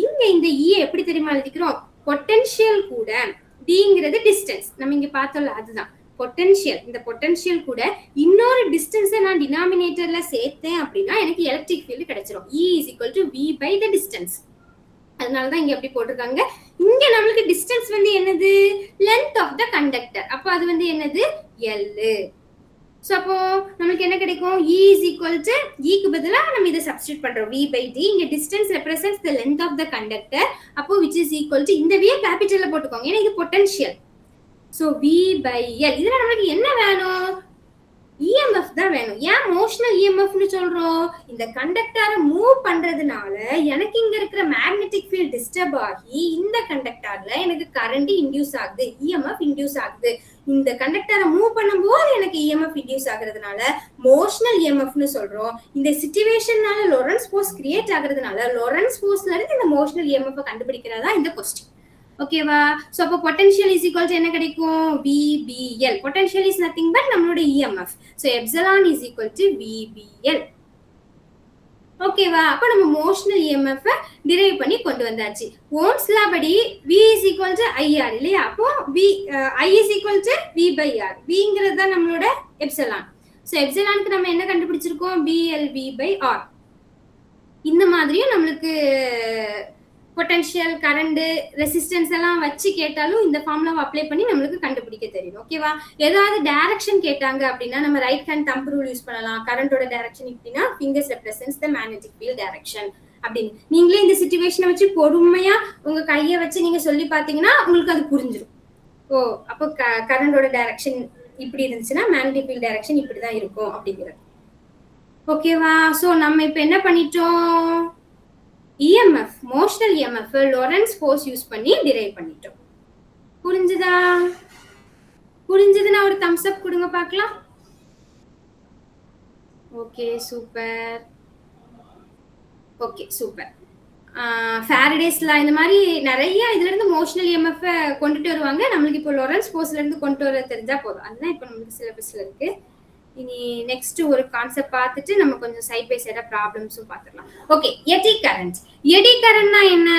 S3: இங்க இந்த E எப்படி தெரியுமா எழுதிக்கிறோம், பொட்டன்ஷியல் கூட Dங்கிறது டிஸ்டன்ஸ். நம்ம இங்க பார்த்தோம்ல, அதுதான் பொட்டன்ஷியல். இந்த பொட்டன்ஷியல் கூட இன்னொரு டிஸ்டன்ஸை நான் டினாமினேட்டர்ல சேர்த்தேன் அப்படின்னா எனக்கு எலக்ட்ரிக் ஃபீல்டு கிடைச்சிரும். E is equal to V by the distance. அதனாலதான் இங்க எப்படி போட்டிருக்காங்க. இங்க நம்மளுக்கு டிஸ்டன்ஸ் வந்து என்னது, லென்த் ஆஃப் த கண்டக்டர். அப்போ அது வந்து என்னது, L. சோ அப்போ நமக்கு என்ன கிடைக்கும், E is equal to E க்கு பதிலா நம்ம இதை சப்ஸ்டிட்யூட் பண்றோம், V by D. இங்க distance represents the length of the conductor. அப்போ which is equal to, இந்த V கேபிட்டல்ல போட்டுக்கோங்க ஏன்னா இது potential. So V by L. இதுல நமக்கு என்ன வேணும், இஎம்எஃப் தான் வேணும். ஏன் மோஷனல் இஎம்எஃப்னு சொல்றோம்? இந்த கண்டக்டரை மூவ் பண்றதுனால எனக்கு இங்க இருக்கிற மேக்னெட்டிக் ஃபீல்ட் டிஸ்டர்ப் ஆகி இந்த கண்டக்டர்ல எனக்கு கரண்ட் இன்டியூஸ் ஆகுது, இஎம்எஃப் இன்டியூஸ் ஆகுது. இந்த கண்டக்டரை மூவ் பண்ணும்போது எனக்கு இஎம்எஃப் இன்டியூஸ் ஆகுறதுனால மோஷனல் இஎம்எஃப்னு சொல்றோம். இந்த சிச்சுவேஷன்னால லொரன்ஸ் ஃபோர்ஸ் கிரியேட் ஆகுறதுனால லொரன்ஸ் ஃபோர்ஸ்ல இருந்து இந்த மோஷனல் இஎம்எஃப் கண்டுபிடிக்கிறதா இந்த கொஸ்டின். ஓகேவா? சோ அப்ப பொட்டன்ஷியல் இஸ் ஈக்குவல் டு என்ன கிடைக்கும்? VBL. Potential is nothing but நம்மளோட EMF. So epsilon is equal to VBL. ஓகேவா? அப்ப நம்ம மோஷனல் EMF டிரைவ் பண்ணி கொண்டு வந்தாச்சு. ஓம்ஸ் லா படி V is equal to IR இல்லையா? அப்போ I is equal to V by R. Vங்கிறது தான் நம்மளோட எப்சிலான். சோ எப்சிலானுக்கு நம்ம என்ன கண்டுபிடிச்சிருக்கோம்? BLV by R. இந்த மாதிரியும் நம்மளுக்கு பொட்டன்ஷியல், கரண்ட், ரெசிஸ்டன்ஸ் எல்லாம் வச்சு கேட்டாலும் இந்த ஃபார்முலாவை அப்ளை பண்ணி நம்மளுக்கு கண்டுபிடிக்க தெரியும். ஓகேவா? ஏதாவது டைரக்ஷன் கேட்டாங்க அப்படின்னா நம்ம right hand thumb rule use பண்ணலாம். கரண்டோட டைரக்ஷன் இப்படின்னா ஃபிங்கர்ஸ் ரெப்ரசன்ட்ஸ் த மேக்னெட்டிக் ஃபீல்ட் டைரக்ஷன் அப்படின்னு. நீங்களே இந்த சிச்சுவேஷனை வச்சு பொறுமையா உங்க கையை வச்சு நீங்க சொல்லி பாத்தீங்கன்னா உங்களுக்கு அது புரிஞ்சிடும். ஓ அப்போ கரண்டோட டைரக்ஷன் இப்படி இருந்துச்சுன்னா மேக்னெட்டிக் ஃபீல்ட் டைரக்ஷன் இப்படிதான் இருக்கும் அப்படிங்கிறது. ஓகேவா? சோ நம்ம இப்ப என்ன பண்ணிட்டோம்? EMF, motional EMF Lorentz force use பண்ணி டிரைவ் பண்ணிட்டோம். புரிஞ்சுதா? புரிஞ்சதுன்னா ஒரு தம்ஸ் அப் கொடுங்க பார்க்கலாம். Okay super. Okay super. ஃபாரடேஸ்ல இந்த மாதிரி நிறைய இதுல இருந்து மோஷனல் EMF கொண்டுட்டு வருவாங்க. நம்மளுக்கு இப்போ லொரன்ஸ் ஃபோர்ஸ்ல இருந்து கொண்டு வர தெரிஞ்சா போதும். அதுதான் இப்போ நம்மளுக்கு சிலபஸ்ல இருக்கு. இனி நெக்ஸ்ட் ஒரு கான்செப்ட் பார்த்துட்டு நம்ம கொஞ்சம் சைட் பை சைடா ப்ராப்ளம்ஸும் பார்த்துக்கலாம். Okay, eddy current. எடி கரண்ட்னா என்ன?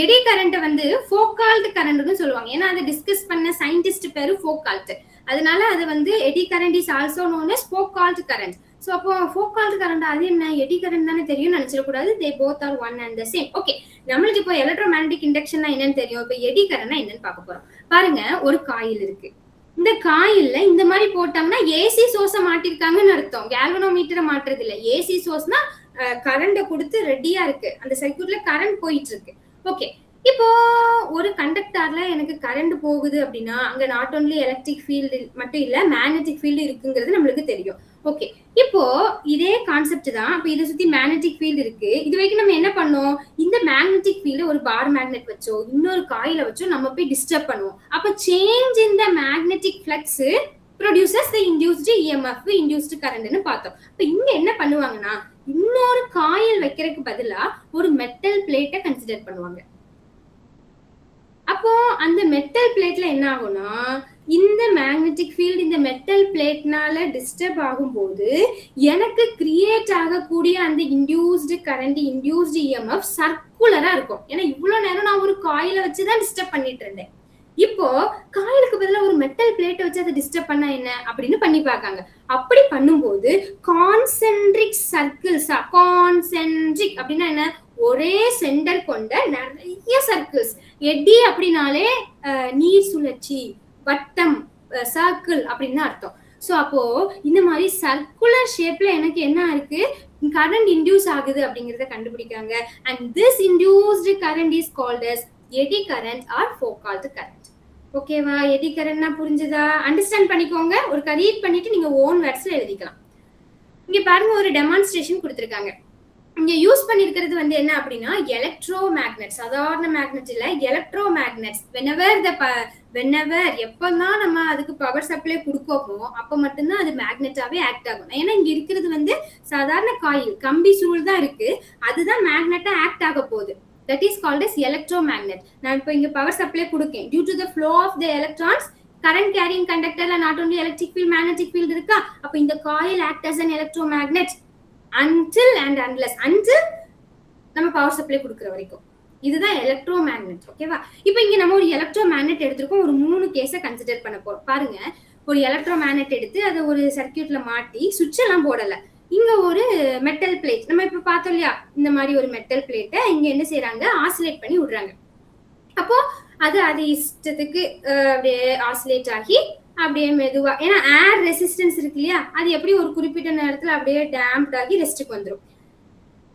S3: எடி கரண்ட் வந்து ஃபோகால்ட் கரண்ட்னு சொல்லுவாங்க. ஏன்னா அதை டிஸ்கஸ் பண்ண சயின்டிஸ்ட் பேரு ஃபோகால்ட். அதனால அது வந்து eddy current is also known as Foucault current. So அப்போ ஃபோகால்ட் கரண்ட் அது என்ன? எடி கரண்ட் தானே தெரியும் நினைச்சிடக்கூடாது. They both are one and the same. Okay, நம்மளுக்கு இப்போ எலக்ட்ரோமேக்னெட்டிக் இண்டக்ஷன்னா என்னன்னு தெரியும். இப்போ எடி கரண்ட்னா என்னன்னு பார்க்க போறோம். பாருங்க, ஒரு காயில் இருக்கு. இந்த காயில்ல இந்த மாதிரி போட்டாங்கன்னா ஏசி சோர்ஸ மாட்டிருக்காங்கன்னு அர்த்தம். கேல்வனோமீட்டரை மாட்டுறது இல்ல. ஏசி சோர்ஸ்னா கரண்ட கொடுத்து ரெடியா இருக்கு. அந்த சர்க்யூட்ல கரண்ட் போயிட்டு இருக்கு. ஓகே, இப்போ ஒரு கண்டக்டர்ல எனக்கு கரண்ட் போகுது அப்படின்னா அங்க நாட் ஓன்லி எலக்ட்ரிக் ஃபீல்டு மட்டும் இல்ல மேக்னெட்டிக் ஃபீல்டு இருக்குங்கிறது நம்மளுக்கு தெரியும். ஓகே, இப்போ இதே கான்செப்ட் தான். இப்போ இதை சுத்தி மேக்னெட்டிக் ஃபீல்டு இருக்கு. இது வரைக்கும் நம்ம என்ன பண்ணோம்? இந்த மேக்னெட்டிக் ஃபீல்டு ஒரு பார் மேக்னெட் வச்சோ இன்னொரு காயில வச்சோ நம்ம போய் டிஸ்டர்ப் பண்ணுவோம். அப்போ change in the magnetic flux produces the induced EMF, induced கரண்ட்னு பார்த்தோம். இப்போ இங்க என்ன பண்ணுவாங்கன்னா இன்னொரு காயில் வைக்கிறதுக்கு பதிலா ஒரு மெட்டல் பிளேட்டை கன்சிடர் பண்ணுவாங்க. அப்போ அந்த மெட்டல் பிளேட்ல என்ன ஆகும்னா இந்த மேக்னெட்டிக் ஃபீல்டு இந்த மெட்டல் பிளேட்னால டிஸ்டர்ப் ஆகும்போது எனக்கு கிரியேட் ஆகக்கூடிய அந்த இன்டியூஸ்டு கரண்ட், இன்டியூஸ்டு EMF சர்க்குலரா இருக்கும். ஏன்னா இவ்வளவு நேரம் நான் ஒரு காயில வச்சுதான் டிஸ்டர்ப் பண்ணிட்டு இருந்தேன். இப்போ காயிலுக்கு பதிலா ஒரு மெட்டல் பிளேட்டை வச்சு அதை டிஸ்டர்ப் பண்ணா என்ன அப்படின்னு பண்ணி பார்க்காங்க. அப்படி பண்ணும்போது கான்சென்ட்ரிக் சர்க்கிள்ஸ், கான்சென்ட்ரிக் அப்படின்னா என்ன? ஒரே சென்டர் கொண்ட நிறைய சர்க்கிள்ஸ். எடி அப்படின்னாலே நீர் சுழற்சி, வட்டம், சர்க்கிள் அப்படின்னு அர்த்தம். சோ அப்போ இந்த மாதிரி சர்க்குலர் ஷேப்ல எனக்கு என்ன இருக்கு? கரண்ட் இன்டியூஸ் ஆகுது அப்படிங்கறத கண்டுபிடிக்காங்க. And this induced current is called as eddy current or Foucault current. ஓகேவா? எடி கரண்ட்னா புரிஞ்சுதா? அண்டர்ஸ்டாண்ட் பண்ணிக்கோங்க. ஒரு ரீட் பண்ணிட்டு நீங்க ஓன் வேர்ட்ஸ்ல எழுதிக்கலாம். இங்க பாருங்க, ஒரு டெமான்ஸ்ட்ரேஷன் கொடுத்திருக்காங்க. இங்க யூஸ் பண்ணிருக்கிறது வந்து என்ன அப்படின்னா எலக்ட்ரோ மேக்னெட். சாதாரண மேக்னெட் இல்ல, எலக்ட்ரோ மேக்னெட்ஸ். வெனவர் எப்பதான் நம்ம அதுக்கு பவர் சப்ளை கொடுக்கோமோ அப்ப மட்டும்தான் அது மேக்னெட்டாவே ஆக்ட் ஆகும். ஏன்னா இங்க இருக்கிறது வந்து சாதாரண காயில், கம்பி சுருள் தான் இருக்கு. அதுதான் மேக்னெட்டா ஆக்ட் ஆக போகுது. That is called as electromagnet. நான் இப்போ இங்க பவர் சப்ளை கொடுக்கேன். Due to the flow of the electrons, current carrying conductorல not only electric field, magnetic field இருக்கா. அப்ப இந்த coil act as an electromagnet until and unless நம்ம பவர் சப்ளை கொடுக்கிற வரைக்கும். இதுதான் எலக்ட்ரோமேக்னெட். ஓகேவா? இப்போ இங்க நம்ம ஒரு எலக்ட்ரோமேக்னெட் எடுத்துருக்கோம். ஒரு 3 கேஸை கன்சிடர் பண்ண போறோம். பாருங்க, ஒரு எலக்ட்ரோமேக்னெட் எடுத்து அதை ஒரு சர்க்கியூட்ல மாட்டி சுவிட்ச் எல்லாம் போடல. இங்க ஒரு மெட்டல் பிளேட் நம்ம இப்ப பார்த்தோம் இல்லையா? இந்த மாதிரி ஒரு மெட்டல் பிளேட்டை இங்க என்ன செய்யறாங்க? ஆசிலேட் பண்ணி விடுறாங்க. அப்போ அது இஷ்டத்துக்கு அப்படியே ஆசிலேட் ஆகி அப்படியே மெதுவா, ஏன்னா ஏர் ரெசிஸ்டன்ஸ் இருக்கு இல்லையா, அது எப்படி ஒரு குறிப்பிட்ட நேரத்துல அப்படியே டேம்ப்ட் ஆகி ரெஸ்ட்டுக்கு வந்துடும்.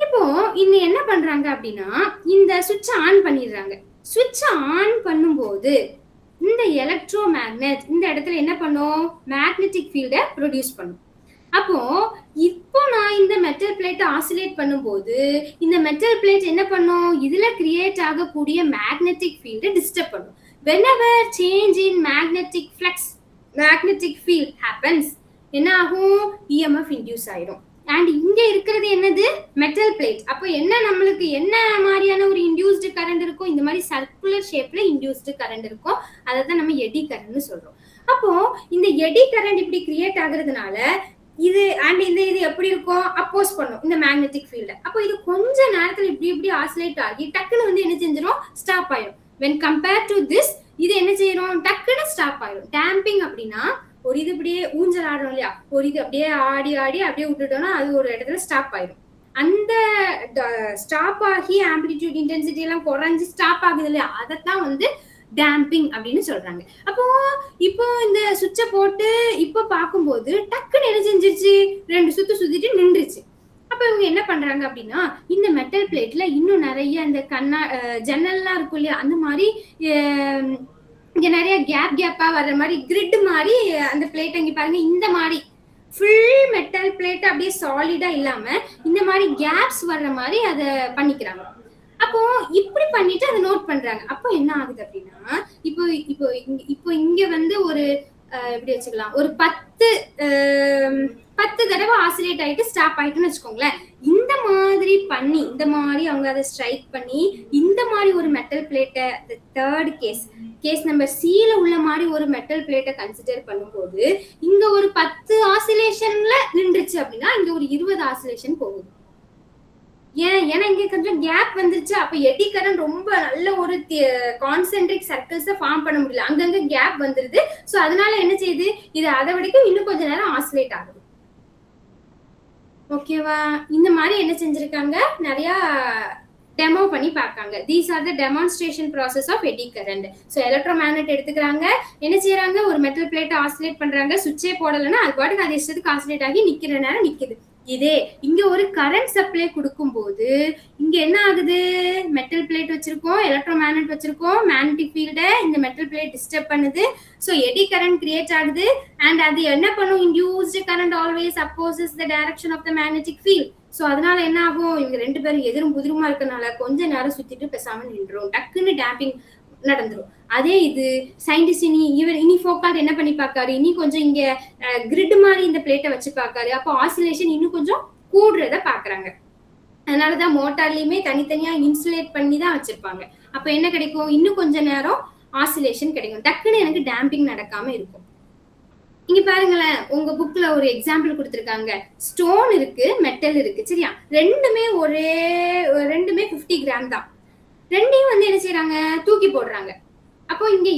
S3: இப்போ இங்க என்ன பண்றாங்க அப்படின்னா இந்த சுவிட்சை ஆன் பண்ணிடுறாங்க. சுவிட்சை ஆன் பண்ணும்போது இந்த எலக்ட்ரோ மேக்னெட் இந்த இடத்துல என்ன பண்ணும், மேக்னெட்டிக் ஃபீல்டை ப்ரொடியூஸ் பண்ணும். அப்போ இப்போ நான் இந்த மெட்டல் பிளேட் ஆசிலேட் பண்ணும்போது இந்த மெட்டல் பிளேட் என்ன பண்ணும், இதுல கிரியேட் ஆகக்கூடிய மேக்னெட்டிக் ஃபீல்டை டிஸ்டர்ப் பண்ணும். whenever change in magnetic flux magnetic field happens என்ன ஆகும், EMF இன்டியூஸ் ஆயிடும். அண்ட் இங்க இருக்கிறது என்னது, மெட்டல் பிளேட். அப்போ என்ன நம்மளுக்கு என்ன மாதிரியான ஒரு இன்டியூஸ்டு கரண்ட் இருக்கும், இந்த மாதிரி சர்க்குலர் ஷேப்ல இன்டியூஸ்டு கரண்ட் இருக்கும். அதை தான் நம்ம எடி கரண்ட்னு சொல்றோம். அப்போ இந்த எடி கரண்ட் இப்படி கிரியேட் ஆகுறதுனால இது அண்ட் இந்த இது எப்படி இருக்கும், அப்போஸ் பண்ணும் இந்த மேக்னெட்டிக் ஃபீல்ட. அப்போ இது கொஞ்ச நேரத்துல இப்படி ஆசிலேட் ஆகி டக்குன்னு வந்து என்ன செஞ்சிடும், ஸ்டாப் ஆயிடும். when compared to this இது என்ன செய்யறோம், டக்குன்னு ஸ்டாப் ஆயிடும். டேம்பிங் அப்படின்னா ஒரு இது இப்படியே ஊஞ்சல் ஆடுறோம் இல்லையா, ஒரு இது அப்படியே ஆடி அப்படியே விட்டுட்டோம்னா அது ஒரு இடத்துல ஸ்டாப் ஆயிடும். அந்த ஸ்டாப் ஆகி ஆம்பிளிட்யூட் இன்டென்சிட்டி எல்லாம் குறைஞ்சி ஸ்டாப் ஆகுது இல்லையா, அதைத்தான் வந்து டேம்பிங் அப்படின்னு சொல்றாங்க. அப்போ இப்போ இந்த சுவிட்சை போட்டு இப்போ பார்க்கும்போது டக்குன்னு என்ன செஞ்சிருச்சு, 2 சுத்து சுத்திட்டு நின்றுச்சு. அப்ப இவங்க என்ன பண்றாங்க அப்படின்னா, இந்த மெட்டல் பிளேட்ல இன்னும் நிறைய இந்த ஜன்னல்லாம் இருக்கும் இல்லையா, அந்த மாதிரி இங்க நிறைய கேப்பா வர்ற மாதிரி கிரிட் மாதிரி அந்த பிளேட் இங்க பாருங்க, இந்த மாதிரி ஃபுல் மெட்டல் பிளேட் அப்படியே சாலிடா இல்லாம இந்த மாதிரி கேப்ஸ் வர்ற மாதிரி அதை பண்ணிக்கிறாங்க. அப்போ இப்படி பண்ணிட்டு அதை நோட் பண்றாங்க. அப்போ என்ன ஆகுது அப்படின்னா, இப்போ இப்போ இப்போ இங்க வந்து ஒரு எப்படி வச்சுக்கலாம், ஒரு 10 தடவை ஆசிலேட் ஆயிட்டு ஸ்டாப் ஆயிட்டுன்னு வச்சுக்கோங்களேன். இந்த மாதிரி பண்ணி இந்த மாதிரி அவங்க அதை ஸ்ட்ரைக் பண்ணி இந்த மாதிரி ஒரு மெட்டல் பிளேட்டை தேர்ட் கேஸ் நம்பர் C உள்ள மாதிரி ஒரு மெட்டல் பிளேட்டை கன்சிடர் பண்ணும்போது இங்க ஒரு 10 ஆசிலேஷன்ல நின்றுச்சு அப்படின்னா இங்க ஒரு 20 ஆசிலேஷன் போகுது. ஏன்னா இங்க கொஞ்சம் கேப் வந்துருச்சு. அப்ப எடி கரண்ட் ரொம்ப நல்ல ஒரு கான்சென்ட்ரிக் சர்க்கிள்ஸை ஃபார்ம் பண்ண முடியல, அங்கங்க கேப் வந்துருது. சோ அதனால என்ன செய்யுது, இது அதை வரைக்கும் இன்னும் கொஞ்ச நேரம் ஆசிலேட் ஆகுது. ஓகேவா, இந்த மாதிரி என்ன செஞ்சிருக்காங்க, நிறைய டெமோ பண்ணி பார்க்காங்க. These are the demonstration process of eddy current. So electromagnet எடுத்துக்கிறாங்க, என்ன செய்யறாங்க, ஒரு மெட்டல் பிளேட்டை ஆசிலேட் பண்றாங்க. சுவிட்சே போடலைன்னா அது பாட்டுக்கு அது இஷ்டத்துக்கு ஆசிலேட் ஆகி நிக்கிற நேரம் நிக்குது. இதே இங்க ஒரு கரண்ட் சப்ளை கொடுக்கும் போது இங்க என்ன ஆகுது, மெட்டல் பிளேட் வச்சிருக்கோம், எலக்ட்ரோமேக்னெட் வச்சிருக்கோம், மேக்னெட்டிக் ஃபீல்டை இந்த மெட்டல் பிளேட் டிஸ்டர்ப் பண்ணுது. ஸோ எடி கரண்ட் கிரியேட் ஆகுது. அண்ட் அது என்ன பண்ணும், induced current always opposes the direction of the magnetic field. So அதனால என்ன ஆகும், இவங்க 2 பேரும் எதிரும் புதிருமா இருக்கனால கொஞ்ச நேரம் சுத்திட்டு பேசாம நின்றும், டக்குன்னு டேம்பிங் நடந்துரும். அதே இது சயின்டிஸ்ட் இனி ஃபோக்கால் என்ன பண்ணி பார்க்காரு, இனி கொஞ்சம் இங்க கிரிட் மாதிரி இந்த பிளேட்டை வச்சு பார்க்காரு. அப்போ ஆசிலேஷன் இன்னும் கொஞ்சம் கூடுறத பாக்குறாங்க. அதனாலதான் மோட்டார்லயுமே தனித்தனியா இன்சுலேட் பண்ணி தான் வச்சிருப்பாங்க. அப்ப என்ன கிடைக்கும், இன்னும் கொஞ்ச நேரம் ஆசிலேஷன் கிடைக்கும், டக்குன்னு எனக்கு டேம்பிங் நடக்காம இருக்கும். இங்க பாருங்களேன், உங்க புக்ல ஒரு எக்ஸாம்பிள் கொடுத்திருக்காங்க. ஸ்டோன் இருக்கு, மெட்டல் இருக்கு, சரியா, ரெண்டுமே 50 கிராம் தான். ரெண்டையும் வந்து என்ன செய்யறாங்க, தூக்கி போடுறாங்க. அப்போ இங்க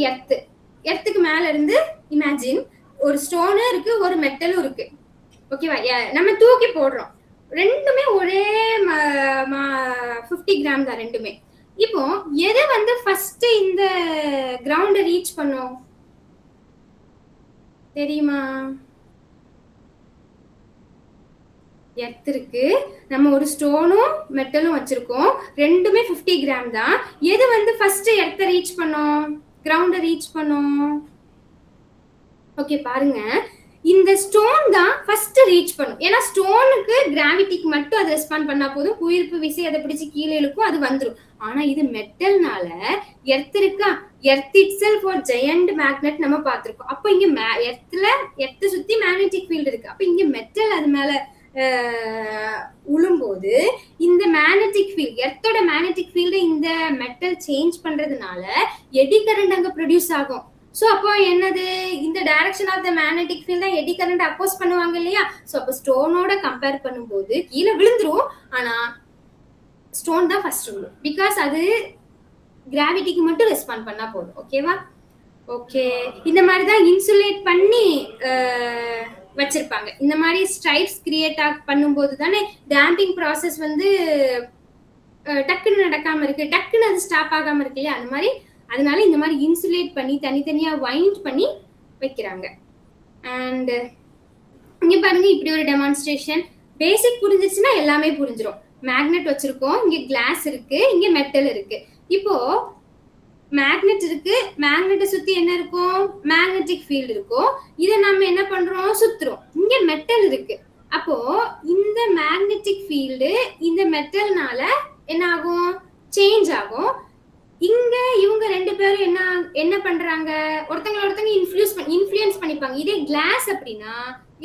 S3: எர்த்துக்கு மேல இருந்து இமேஜின் ஒரு ஸ்டோனும் இருக்கு, ஒரு மெட்டலும் இருக்கு. ஓகேவா, நம்ம தூக்கி போடுறோம், ரெண்டுமே ஒரே 50 கிராம் தான் ரெண்டுமே. இப்போ எது வந்து ஃபர்ஸ்ட் இந்த கிரவுண்ட ரீச் பண்ணும் தெரியுமா, எர்த் இருக்கு, நம்ம ஒரு ஸ்டோனும் மெட்டலும் வச்சிருக்கோம், ரெண்டுமே 50 கிராம் தான். எது வந்து ஃபர்ஸ்ட் எர்த்தை ரீச் பண்ணும், கிரவுண்ட ரீச் பண்ணும். ஓகே பாருங்க, இந்த ஸ்டோன் தான் ஃபர்ஸ்ட் ரீச் பண்ணும். ஏன்னா ஸ்டோனுக்கு கிராவிட்டிக்கு மட்டும் அது ரெஸ்பாண்ட் பண்ணா போதும், புவியீர்ப்பு விசை அதை பிடிச்சி கீழே இழுக்கும், அது வந்துடும். ஆனா இது மெட்டல்னால எர்த் இருக்கா, எர்த் இட் செல்ஃப் ஒரு ஜெயண்ட் மேக்னெட் நம்ம பார்த்திருக்கோம். அப்போ இங்க எர்த்தை சுத்தி மேக்னெட்டிக் ஃபீல்டு இருக்கு. அப்ப இங்க மெட்டல் அது மேல உழும்போது இந்த மேக்னெட்டிக் ஃபீல்ட், எர்த்தோட மேக்னெட்டிக் ஃபீல்டு இந்த மெட்டல் சேஞ்ச் பண்றதுனால எடி கரண்ட் அங்க ப்ரொடியூஸ் ஆகும். சோ அப்போ என்னது, இந்த direction of the magnetic field தான் எடி கரண்ட் அப்போஸ் பண்ணுவாங்க இல்லையா. சோ அப்போ ஸ்டோனோட கம்பேர் பண்ணும்போது கீழே விழுந்துரும், ஆனா ஸ்டோன் தான் ஃபர்ஸ்ட் விழும். பிகாஸ் அது கிராவிட்டிக்கு மட்டும் ரெஸ்பாண்ட் பண்ணா போதும். ஓகேவா, ஓகே, இந்த மாதிரி தான் இன்சுலேட் பண்ணி வச்சிருப்பாங்க. இந்த மாதிரி ஸ்ட்ரைப்ஸ் கிரியேட் பண்ணும்போது தானே டேம்பிங் ப்ராசஸ் வந்து டக்குன்னு நடக்காம இருக்கு, டக்குன்னு அது ஸ்டாப் ஆகாம இருக்கு இல்லையா. அந்த மாதிரி அதனால இந்த மாதிரி இன்சுலேட் பண்ணி தனித்தனியா வைண்ட் பண்ணி வைக்கிறாங்க. அண்ட் இங்க பாருங்க, இப்படி ஒரு டெமான்ஸ்ட்ரேஷன். பேசிக் புரிஞ்சிச்சுன்னா எல்லாமே புரிஞ்சிடும். மேக்னெட் வச்சிருக்கோம், இங்க கிளாஸ் இருக்கு, இங்க மெட்டல் இருக்கு. இப்போ மேக்னெட் இருக்கு, மேக்னெட்டை சுத்தி என்ன இருக்கும், மேக்னெட்டிக் ஃபீல்டு இருக்கும். இதை நம்ம என்ன பண்றோம், சுத்துறோம். இங்க மெட்டல் இருக்கு. அப்போ இந்த மேக்னெட்டிக் ஃபீல்டு இந்த மெட்டல்னால என்ன ஆகும், சேஞ்ச் ஆகும். இங்க இவங்க ரெண்டு பேரும் என்ன பண்றாங்க, ஒருத்தங்க இன்ஃப்ளூயன்ஸ் பண்ணிப்பாங்க. இதே கிளாஸ் அப்படின்னா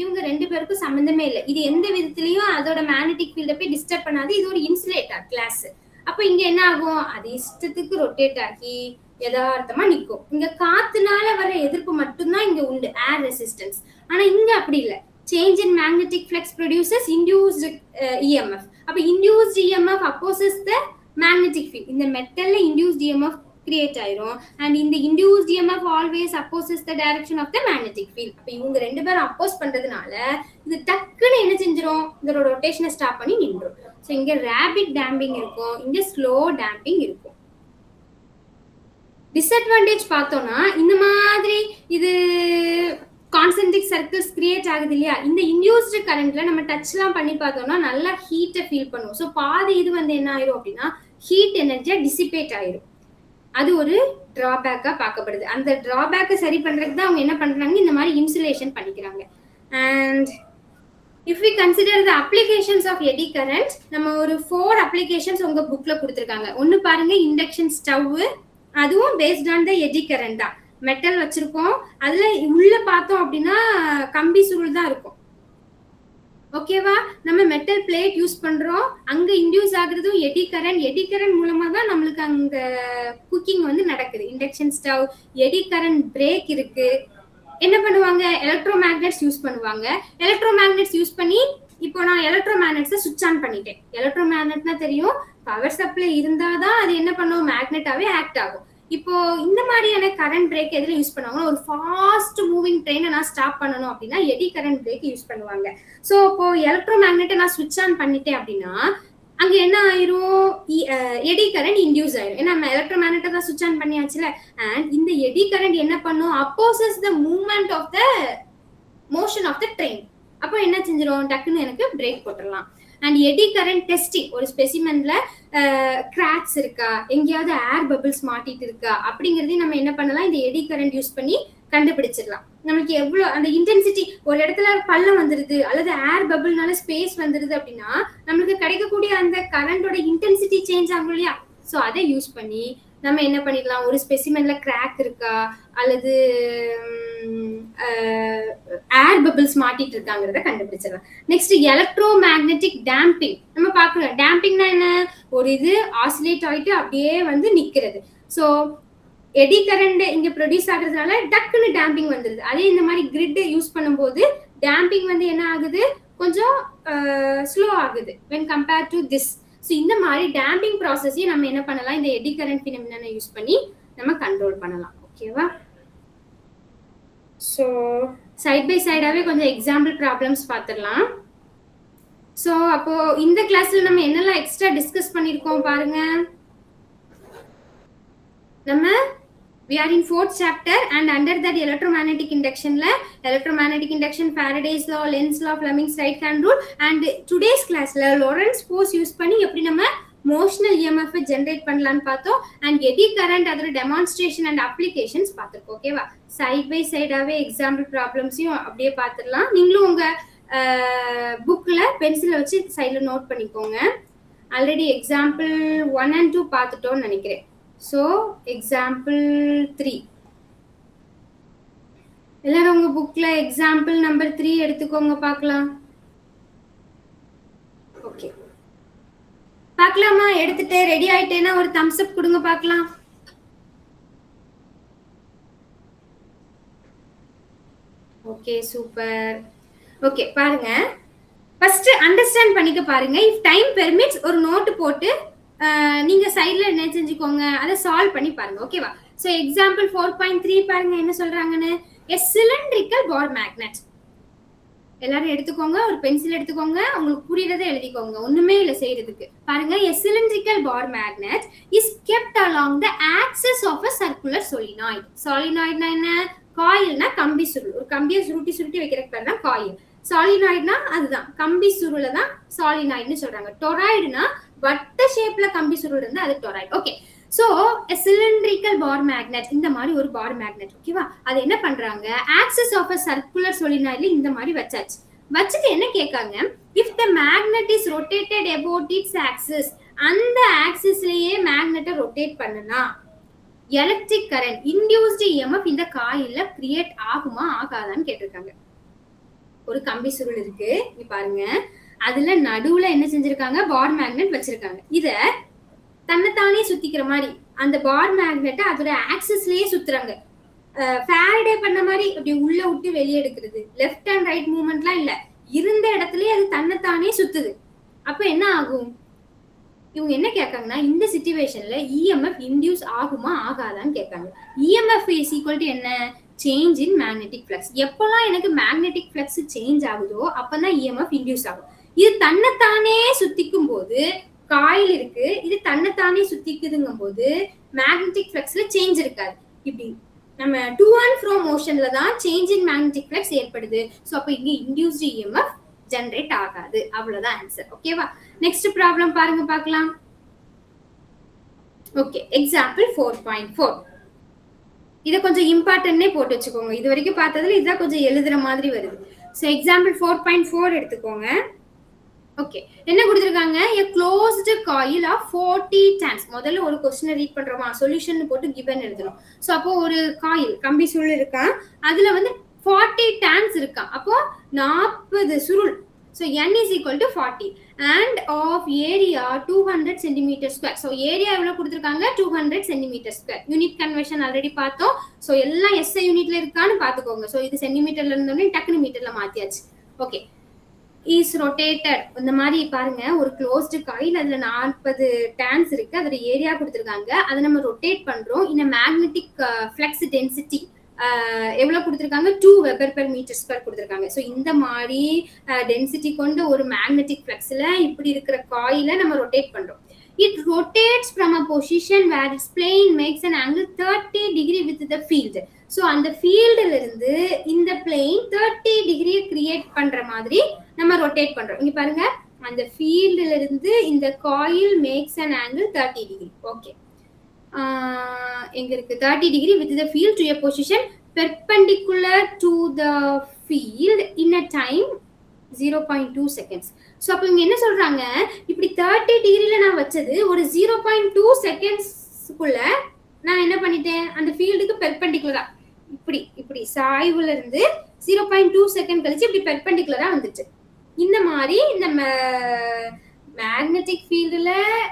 S3: இவங்க ரெண்டு பேருக்கும் சம்பந்தமே இல்லை. இது எந்த விதத்திலயும் அதோட மேக்னெட்டிக் ஃபீல்ட போய் டிஸ்டர்ப் பண்ணாது. இது ஒரு இன்சுலேட்டர் கிளாஸ். அப்ப இங்க என்ன ஆகும், அது இஷ்டத்துக்கு ரொட்டேட் ஆகி யதார்த்தமா நிக்கும். இங்க காத்துனால வர எதிர்ப்பு மட்டும்தான் இங்க உண்டு, ஏர் ரெசிஸ்டன்ஸ். ஆனா இங்க அப்படி இல்லை. Change in magnetic flux produces induced EMF. அப்ப induced EMF opposes the magnetic field. இந்த மெட்டல்ல இன்டியூஸ்ட் EMF கிரியேட் ஆயிரும். அண்ட் இந்த induced EMF always opposes the direction of the magnetic field. அப்ப இவங்க ரெண்டு பேரும் அப்போஸ் பண்றதுனால இது டக்குன்னு என்ன செஞ்சிரும், இதோட ரொட்டேஷனை ஸ்டாப் பண்ணி நின்றும். ஸோ இங்க ரேபிட் டேம்பிங் இருக்கும், இங்க ஸ்லோ டேம்பிங் இருக்கும். டிஸ்அட்வான்டேஜ் பார்த்தோம்னா இந்த மாதிரி இது கான்சென்ட்ரிக் சர்க்கிள்ஸ் கிரியேட் ஆகுது இல்லையா, இந்த இன்டியூஸ்டு கரண்ட்ல நம்ம டச்லாம் பண்ணி பார்த்தோம்னா நல்லா ஹீட்டை ஃபீல் பண்ணுவோம். ஸோ பாதி இது என்ன ஆயிரும் அப்படின்னா ஹீட் எனர்ஜியா டிசிபேட் ஆயிரும். அது ஒரு டிராபேக்கா பார்க்கப்படுது. அந்த டிராபேக்கை சரி பண்றதுக்கு தான் அவங்க என்ன பண்றாங்க, இந்த மாதிரி இன்சுலேஷன் பண்ணிக்கிறாங்க. And if we consider the applications of eddy current, நம்ம ஒரு 4 அப்ளிகேஷன்ஸ் உங்க புக்ல கொடுத்துருக்காங்க. ஒன்னு பாருங்க, இண்டக்ஷன் ஸ்டவ், அதுவும் based on the eddy current தான். மெட்டல் வச்சிருக்கோம், அதுல உள்ள பார்த்தோம் அப்படின்னா கம்பி சுருள் தான் இருக்கும். ஓகேவா, நம்ம மெட்டல் பிளேட் யூஸ் பண்றோம், அங்க இன்டியூஸ் ஆகுறதும் எடி கரண்ட் மூலமா தான் நம்மளுக்கு அங்க குக்கிங் நடக்குது. Induction stove, eddy current brake இருக்கு. என்ன பண்ணுவாங்க, எலக்ட்ரோ மேக்னெட்ஸ் யூஸ் பண்ணுவாங்க. எலக்ட்ரோ மேக்னெட்ஸ் யூஸ் பண்ணி இப்போ நான் எலக்ட்ரோ மேக்னெட்ஸை சுவிட்ச் ஆன் பண்ணிட்டேன். எலக்ட்ரோ மேக்னெட்னா தெரியும், பவர் சப்ளை இருந்தாதான் அது என்ன பண்ணும், மேக்னெட்டாவே ஆக்ட் ஆகும். இப்போ இந்த மாதிரியான கரண்ட் பிரேக் எதுல யூஸ் பண்ணுவாங்க, ஒரு ஃபாஸ்ட் மூவிங் ட்ரெயினை நான் ஸ்டாப் பண்ணணும் அப்படின்னா எடி கரண்ட் பிரேக் யூஸ் பண்ணுவாங்க. ஸோ இப்போ எலக்ட்ரோ மேக்னெட்டை நான் ஸ்விட்ச் ஆன் பண்ணிட்டேன் அப்படின்னா அங்க என்ன ஆயிரும், எடி கரண்ட் இன்டியூஸ் ஆயிரும். ஏன்னா நம்ம எலக்ட்ரோ மேக்னெட்டை தான் ஸ்விட்ச் ஆன் பண்ணியாச்சுல. அண்ட் இந்த எடி கரண்ட் என்ன பண்ணும், opposes the movement of the motion of the train. அப்போ என்ன செஞ்சிடும், டக்குன்னு எனக்கு பிரேக் போட்டுடலாம். அண்ட் எடி கரண்ட் டெஸ்டிங், ஒரு ஸ்பெசிமென்ல கிராக்ஸ் இருக்கா, எங்கேயாவது ஏர் பபிள்ஸ் மாட்டிட்டு இருக்கா அப்படிங்கறதையும் நம்ம என்ன பண்ணலாம், இந்த எடி கரண்ட் யூஸ் பண்ணி கண்டுபிடிச்சிடலாம். நம்மளுக்கு எவ்வளவு அந்த இன்டென்சிட்டி, ஒரு இடத்துல பள்ளம் வந்துருது அல்லது ஏர் பபிள்னால ஸ்பேஸ் வந்துருது அப்படின்னா நம்மளுக்கு கிடைக்கக்கூடிய அந்த கரண்டோட இன்டென்சிட்டி சேஞ்ச் ஆகும் இல்லையா. ஸோ அதை யூஸ் பண்ணி நம்ம என்ன பண்ணிடலாம், ஒரு ஸ்பெசிமென்ல கிராக் இருக்கா அல்லது ஏர் பபிள்ஸ் மாட்டிட்டு இருக்காங்கிறத கண்டுபிடிச்சிடலாம். நெக்ஸ்ட் எலக்ட்ரோ மேக்னெட்டிக் டேம்பிங் நம்ம பார்க்கணும். டேம்பிங்னா என்ன, ஒரு இது ஆசிலேட் ஆயிட்டு அப்படியே நிக்கிறது. ஸோ எடி கரண்ட் இங்க ப்ரொடியூஸ் ஆகுறதுனால டக்குன்னு டேம்பிங் வந்துருது. அதே இந்த மாதிரி கிரிட் யூஸ் பண்ணும்போது டேம்பிங் என்ன ஆகுது, கொஞ்சம் ஸ்லோ ஆகுது when compared to this. So இந்த மாதிரி டேம்பிங் ப்ராசஸையும் நம்ம என்ன பண்ணலாம், இந்த எடி கரண்ட் ஃபினாமினா யூஸ் பண்ணி நம்ம கண்ட்ரோல் பண்ணலாம். ஓகேவா. ஸோ சைட் பை சைடாவே கொஞ்சம் எக்ஸாம்பிள் ப்ராப்ளம்ஸ் பார்த்துடலாம். ஸோ அப்போ இந்த கிளாஸ்ல நம்ம என்னெல்லாம் எக்ஸ்ட்ரா டிஸ்கஸ் பண்ணியிருக்கோம் பாருங்க. நம்ம we are in 4th chapter and under that electromagnetic induction la electromagnetic induction, Faraday's law, Lenz's law, Fleming's right hand rule, and today's class la Lorentz force use பண்ணி எப்படி நம்ம motional EMF ஜெனரேட் பண்ணலாம்னு பார்த்தோம். and eddy current அதோட demonstration and applications பார்த்திருக்கோம். ஓகேவா. Side by சைடாவே example ப்ராப்ளம்ஸையும் அப்படியே பார்த்துடலாம். நீங்களும் உங்க புக்ல பென்சிலை வச்சு சைடில் நோட் பண்ணிக்கோங்க. ஆல்ரெடி எக்ஸாம்பிள் 1 and 2 பார்த்துட்டோம்னு நினைக்கிறேன். So example 3, எல்லாரும் உங்க புக்ல எக்ஸாம்பிள் நம்பர் 3 எடுத்துக்கோங்க பார்க்கலாம். ஓகே, பார்க்கலாமா? எடுத்துட்டு ரெடி ஆயிட்டேன்னா ஒரு தம்ஸ் அப் கொடுங்க பார்க்கலாம். Okay, super. ஓகே, பாருங்க, ஃபர்ஸ்ட் அண்டர்ஸ்டாண்ட் பண்ணிக்க பாருங்க. இஃப் டைம் பெர்மிட்ஸ் ஒரு நோட் போட்டு நீங்க சைடுல என்ன செஞ்சுக்கோங்க, அதை சால்வ் பண்ணி பாருங்க. ஓகேவா. சோ எக்ஸாம்பிள் 4.3 பாருங்க என்ன சொல்றாங்கன்னு. a cylindrical bar magnet. எல்லாரும் எடுத்துக்கோங்க, ஒரு பென்சில் எடுத்துக்கோங்க, உங்களுக்கு புரியறதை எழுதிக்கோங்க, ஒண்ணுமே இல்ல செய்யறதுக்கு. பாருங்க, a cylindrical bar magnet is kept along the axis of a circular solenoid. solenoidனா என்ன, காயில்னா கம்பி சுருள், ஒரு கம்பியை சுருட்டி சுருட்டி வைக்கிறதுக்கு பேர் தான் காயில். சாலினாய்டுனா அதுதான் கம்பி சுருளை தான் சாலினாய்டுன்னு சொல்றாங்க. டொராய்டுனா வட்ட ஷேப்ல கம்பி சுருள் இருந்தா அது toroid. Okay, so cylindrical bar magnet, இந்த மாதிரி ஒரு பார் மேக்னெட், ஓகேவா? அது என்ன பண்றாங்க, ஆக்சிஸ் ஆஃப் அ சர்க்குலர் சொலினாய்ட்ல இந்த மாதிரி வச்சாச்சு. வச்சுட்டு என்ன கேட்காங்க, if the magnet is rotated about its axis, அந்த ஆக்சிஸ்லயே மேக்னெட்டை ரொட்டேட் பண்ணுனா எலக்ட்ரிக் கரண்ட் இன்டியூஸ்டு இஎம்எஃப் இந்த காயில்ல கிரியேட் ஆகுமா ஆகாதான்னு கேட்டிருக்காங்க. ஒரு கம்பி சுருள் இருக்கு, இங்க பாருங்க. அதுல நடுவுல என்ன செஞ்சிருக்காங்க, பார் மேக்னெட் வச்சிருக்காங்க. இத தன்னைத்தானே சுத்திக்கிற மாதிரி அந்த பார் மேக்னெட்டை அதோட ஆக்சிஸ்லயே சுத்துறாங்க. ஃபாரடே பண்ண மாதிரி அப்படி உள்ள விட்டு வெளியே எடுக்கிறது, லெஃப்ட் அண்ட் ரைட் மூவ்மெண்ட்லாம் இல்ல, இருந்த இடத்துலயே அது தன்னைத்தானே சுத்துது. அப்ப என்ன ஆகும், இவங்க என்ன கேட்காங்கன்னா, இந்த சிச்சுவேஷன்ல இஎம்எஃப் இன்டியூஸ் ஆகுமா ஆகாதான்னு கேட்காங்க. இஎம்எஃப் இஸ் ஈக்குவல் டு என்ன, சேஞ்ச் இன் மேக்னெட்டிக் ஃப்ளக்ஸ். எப்பெல்லாம் எனக்கு மேக்னெட்டிக் ஃப்ளக்ஸ் சேஞ்ச் ஆகுதோ அப்பதான் இஎம்எஃப் இன்டியூஸ் ஆகும். இது தன்னைத்தானே சுத்திக்கும் போது காயில் இருக்கு, இது தன்னைத்தானே சுத்திக்குதுங்கும் போது மேக்னெட்டிக் ஃப்ளக்ஸ்ல சேஞ்ச் இருக்காது. இப்படி நம்ம டு அண்ட் ஃப்ரோ மோஷன்ல தான் சேஞ்ச் இன் மேக்னெட்டிக் ஃப்ளக்ஸ் ஏற்படுது. ஸோ அப்போ இங்க இன்டியூஸ்டு இஎம்எஃப் ஜெனரேட் ஆகாது. அவ்வளவுதான் ஆன்சர். ஓகேவா? நெக்ஸ்ட் ப்ராப்ளம் பாருங்க பார்க்கலாம். Okay, example 4.4. இத கொஞ்சம் இம்பார்ட்டன்ட்னே போட்டு வச்சுக்கோங்க. இது வரைக்கும் பார்த்ததுல இதுதான் கொஞ்சம் எழுதுற மாதிரி வருது. ஸோ எக்ஸாம்பிள் 4.4 எடுத்துக்கோங்க. ஓகே, என்ன கொடுத்திருக்காங்க, a closed coil of 40 turns. முதல்ல ஒரு क्वेश्चन ரீட் பண்றோமா, சொல்யூஷன் போட்டு given எழுதணும். சோ அப்போ ஒரு காயில் கம்பி சுருள் இருக்கா, அதுல வந்து 40 turns இருக்கா, அப்போ 40 சுருள். So n is equal to 40 and of area 200 cm square. So area எவ்வளவு கொடுத்திருக்காங்க, 200 cm square. Unit conversion already பார்த்தோம். சோ எல்லாம் SI யூனிட்ல இருக்கான்னு பாத்துக்கோங்க. சோ இது சென்டிமீட்டர்ல இருந்தோனே டக்குனு மீட்டர்ல மாத்தியாச்சு. Okay, is rotated. இந்த மாதிரி பாருங்க, ஒரு closed coil, அதுல 40 turns இருக்கு, அதோட ஏரியா கொடுத்திருக்காங்க, அதை நம்ம ரொட்டேட் பண்றோம். இந்த மேக்னெட்டிக் ஃப்ளக்ஸ் டென்சிட்டி எவ்வளவு கொடுத்திருக்காங்க, 2 வெபர் பெர் மீட்டர் ஸ்கொயர் கொடுத்திருக்காங்க. ஸோ இந்த மாதிரி டென்சிட்டி கொண்ட ஒரு மேக்னெட்டிக் ஃப்ளக்ஸ்ல இப்படி இருக்கிற காயில நம்ம ரொட்டேட் பண்றோம். It rotates from a position where its plane makes an angle 30 degree with the field. So அந்த ஃபீல்ட்ல இருந்து இந்த பிளேன் 30 டிகிரி கிரியேட் பண்ற மாதிரி நம்ம ரொட்டேட் பண்றோம். இங்க பாருங்க, அந்த ஃபீல்ட்ல இருந்து இந்த coil makes an angle 30 degree. Okay, எங்க இருக்கு 30 degree with the field to a position perpendicular to the field in a time 0.2 seconds. So அப்ப இவங்க என்ன சொல்றாங்க, இப்படி 30 டிகிரில நான் வச்சது ஒரு 0.2 செகண்ட்ஸ்க்குள்ள நான் என்ன பண்ணிட்டேன், அந்த ஃபீல்டுக்கு பெர்பெண்டிகுலரா இப்படி இப்படி சாய்வுல இருந்து 0.2 செகண்ட் கழிச்சு இப்படி பெர்பெண்டிகுலரா வந்துச்சு. இந்த மாதிரி இந்த மேக்னெட்டிக் ஃபீல்டுல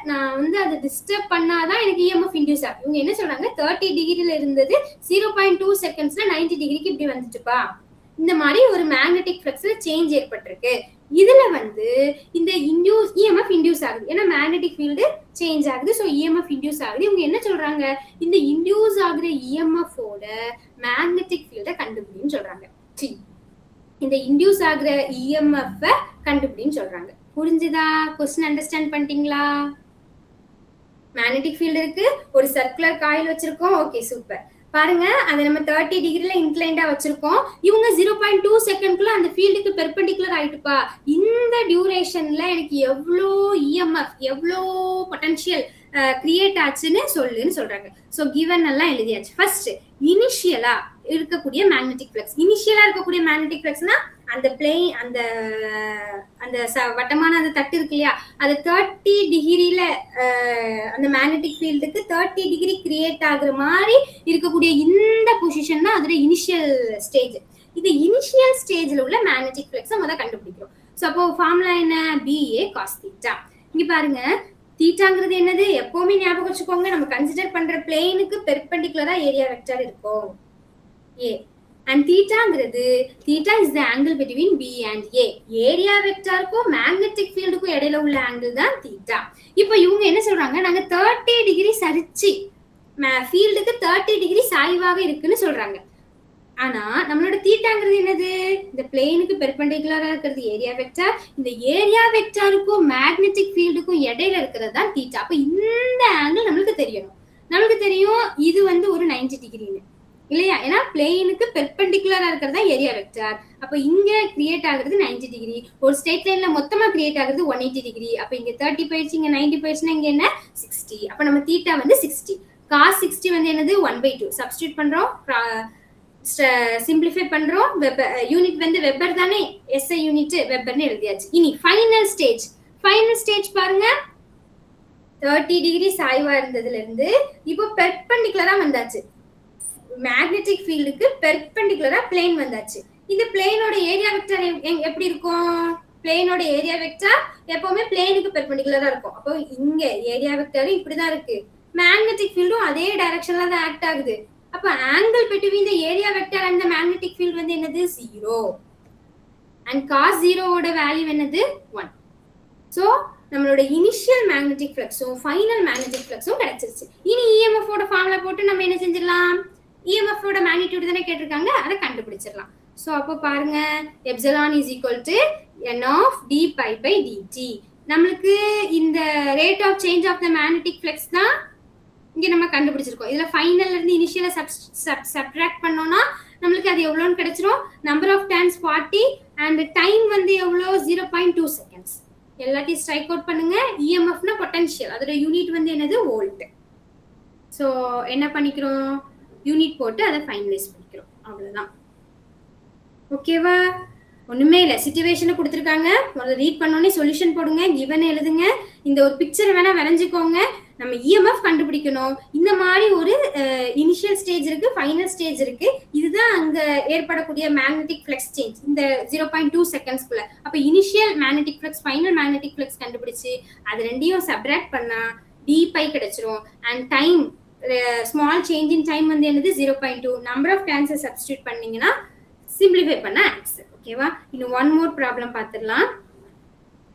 S3: நான் வந்து அதை டிஸ்டர்ப் பண்ணாதான் எனக்கு இஎம்எஃப் இன்டியூஸ் ஆகும். இவங்க என்ன சொல்றாங்க, 30 டிகிரில இருந்தது 0.2 செகண்ட்ஸ்ல 90 டிகிரிக்கு இப்படி வந்துச்சுப்பா. இந்த மாதிரி ஒரு மேக்னெட்டிக் ஃப்ளக்ஸ்ல சேஞ்ச் ஏற்பட்டிருக்கு. இதுல வந்து இந்த இஎம்எஃப் இன்டியூஸ் ஆகுது, ஏன்னா மேக்னெட்டிக் ஃபீல்டு சேஞ்ச் ஆகுது. ஸோ இஎம்எஃப் இன்டியூஸ் ஆகுது. இவங்க என்ன சொல்றாங்க, இந்த இன்டியூஸ் ஆகுற இஎம்எஃப் ஓட மேக்னெட்டிக் ஃபீல்டை கண்டுபிடின்னு சொல்றாங்க. இந்த இன்டியூஸ் ஆகுற இஎம்எஃப் கண்டுபிடின்னு சொல்றாங்க. புரிஞ்சுதா? क्वेश्चन அண்டர்ஸ்டாண்ட் பண்ணிட்டீங்களா? மேக்னெட்டிக் ஃபீல்டு இருக்கு, ஒரு சர்க்குலர் காயில் வச்சிருக்கோம். Okay, super. பாருங்க, அதை நம்ம 30 டிகிரில இன்க்ளைண்டா வச்சிருக்கோம். இவங்க 0.2 செகண்ட்குள்ள அந்த ஃபீல்டுக்கு பெர்பெண்டிகுலர் ஆயிட்டுப்பா. இந்த டியூரேஷன்ல எனக்கு எவ்வளோ இஎம்எஃப், எவ்வளோ பொட்டன்ஷியல் கிரியேட் ஆச்சுன்னு சொல்லுன்னு சொல்றாங்க. ஸோ கிவன் எல்லாம் எழுதியாச்சு. ஃபர்ஸ்ட் இனிஷியலா இருக்கக்கூடிய மேக்னெட்டிக் ஃப்ளக்ஸ். இனிஷியலா இருக்கக்கூடிய மேக்னெட்டிக் ஃப்ளக்ஸ்னா அந்த பிளேன், அந்த அந்த வட்டமான அந்த தட்டு இருக்கு இல்லையா, அது 30 டிகிரில அந்த மேக்னெட்டிக் ஃபீல்டுக்கு 30 டிகிரி கிரியேட் ஆகுற மாதிரி இருக்கக்கூடிய இந்த பொசிஷன் தான் அதோட இனிஷியல் ஸ்டேஜ். இது இனிஷியல் ஸ்டேஜ்ல உள்ள மேக்னெட்டிக் ஃப்ளக்ஸை முதல்ல கண்டுபிடிக்கிறோம். ஸோ அப்போ ஃபார்முலா என்ன, BA cos θ. இங்க பாருங்க, தீட்டாங்கிறது என்னது, எப்பவுமே ஞாபகம் வச்சுக்கோங்க, நம்ம கன்சிடர் பண்ற பிளேனுக்கு பெர்பெண்டிகுலரா ஏரியா வெக்டர் இருக்கும் A. And தீட்டாங்கிறது, theta is the angle between B and A. Area வெக்டருக்கும் மேக்னெட்டிக் ஃபீல்டுக்கும் இடையில உள்ள ஆங்கிள் தான் தீட்டா. இப்போ இவங்க என்ன சொல்றாங்க, நாங்க 30 டிகிரி சரிச்சு ஃபீல்டுக்கு 30 டிகிரி சாய்வாக இருக்குன்னு சொல்றாங்க. ஆனா நம்மளோட தீட்டாங்கிறது என்னது, இந்த பிளேனுக்கு பெர்பெண்டிகுலரா இருக்கிறது ஏரியா வெக்டர். இந்த ஏரியா வெக்டருக்கும் மேக்னெட்டிக் ஃபீல்டுக்கும் இடையில இருக்கிறது தான் தீட்டா. அப்ப இந்த ஆங்கிள் நம்மளுக்கு தெரியணும். நம்மளுக்கு தெரியும் இது வந்து ஒரு 90 டிகிரின்னு. இல்லையா? ஏன்னா பிளேனுக்கு பெர்பெண்டிகுலரா இருக்கிறது தான் ஏரியா வெக்டார். அப்ப இங்க கிரியேட் ஆகுறது 90 டிகிரி. ஒரு ஸ்ட்ரெயிட் லைன்ல மொத்தமா கிரியேட் ஆகுறது 180 டிகிரி. அப்ப இங்க 30 போயிடுச்சு, இங்க 90 போயிடுச்சுன்னா இங்க என்ன 60. அப்ப நம்ம தீட்டா வந்து 60. cos 60 வந்து என்னது 1/2. சப்ஸ்டிட்யூட் பண்றோம், சிம்பிளிஃபை பண்றோம். யூனிட் வந்து வெப்பர் தானே, எஸ்ஐ யூனிட் வெப்பர்னு எழுதியாச்சு. இனி ஃபைனல் ஸ்டேஜ். ஃபைனல் ஸ்டேஜ் பாருங்க, 30 டிகிரி சாய்வா இருந்ததுல இருந்து இப்போ பெர்பெண்டிகுலரா வந்தாச்சு. மேக்னெட்டிக் ஃபீல்டுக்கு பெர்பெண்டிகுலரா பிளேன் வந்தாச்சு. இந்த பிளேனோட ஏரியா வெக்டர் எப்படி இருக்கும்? பிளேனோட ஏரியா வெக்டர் எப்பவுமே பிளேனுக்கு பெர்பெண்டிகுலரா இருக்கும். அப்போ இங்க ஏரியா வெக்டர் இப்படிதான் இருக்கு. மேக்னெட்டிக் ஃபீல்டும் அதே டைரக்ஷன்ல தான் ஆக்ட் ஆகுது. அப்ப angle between the area vector and the magnetic field வந்து என்னது 0. அண்ட் cos 0 ஓட வேல்யூ என்னது 1. சோ நம்மளோட இனிஷியல் மேக்னெட்டிக் ஃப்ளக்ஸும் ஃபைனல் மேக்னெட்டிக் ஃப்ளக்ஸும் கிடைச்சிருச்சு. இனி இஎம்எஃப் ஓட ஃபார்முலா போட்டு நம்ம என்ன செஞ்சிடலாம்? இஎம்எஃப் ஓட மேக்னிடியூட் தானே கேட்டிருக்காங்க, அதை கண்டுபிடிச்சிடலாம். சோ அப்போ பாருங்க, epsilon is equal to n of d pi by dt. நம்மளுக்கு இந்த rate of change of the magnetic flux தான் இங்க நம்ம கண்டுபிடிச்சிருக்கோம். இதுல ஃபைனல்ல இருந்து இனிஷியலை சப்ட்ராக்ட் பண்ணோம்னா நம்மளுக்கு அது எவ்வளோன்னு கிடைச்சிரும். Number of times 40 and time வந்து எவ்வளோ 0.2 செகண்ட்ஸ். எல்லாத்தையும் ஸ்ட்ரைக் அவுட் பண்ணுங்க. இஎம்எஃப்னா பொட்டன்ஷியல், அதோட யூனிட் வந்து என்னது வோல்ட். ஸோ என்ன பண்ணிக்கிறோம், யூனிட் போட்டு அதை ஃபைனலைஸ் பண்ணிக்கிறோம். அவ்வளோதான். ஓகேவா? ஒண்ணுமே இல்லை, சிச்சுவேஷனை கொடுத்துருக்காங்க, முதல்ல ரீட் பண்ணோன்னே சொல்யூஷன் போடுங்க, கிவன் எழுதுங்க. இந்த ஒரு பிக்சர் வேணா வரைஞ்சிக்கோங்க. நம்ம இஎம்எஃப் கண்டுபிடிக்கணும். இந்த மாதிரி ஒரு இனிஷியல் ஸ்டேஜ் இருக்கு, ஃபைனல் ஸ்டேஜ் இருக்கு. இதுதான் அங்க ஏற்படக்கூடிய மேக்னெட்டிக் ஃப்ளக்ஸ் சேஞ்ச் இந்த 0.2 செகண்ட்ஸ்க்குள்ள. அப்ப initial magnetic flux, final magnetic flux கண்டுபிடிச்சு அது ரெண்டையும் சப்ட்ராக்ட் பண்ணா டி பை கிடைச்சிரும். And time, small change in time வந்து என்னது 0.2. நம்பர் ஆஃப் டைம்ஸ் சப்ஸ்டிட்யூட் பண்ணீங்கன்னா சிம்பிளிஃபை பண்ண ஆன்சர். ஓகேவா? இன்னும் ஒன் மோர் ப்ராப்ளம் பார்த்துடலாம்.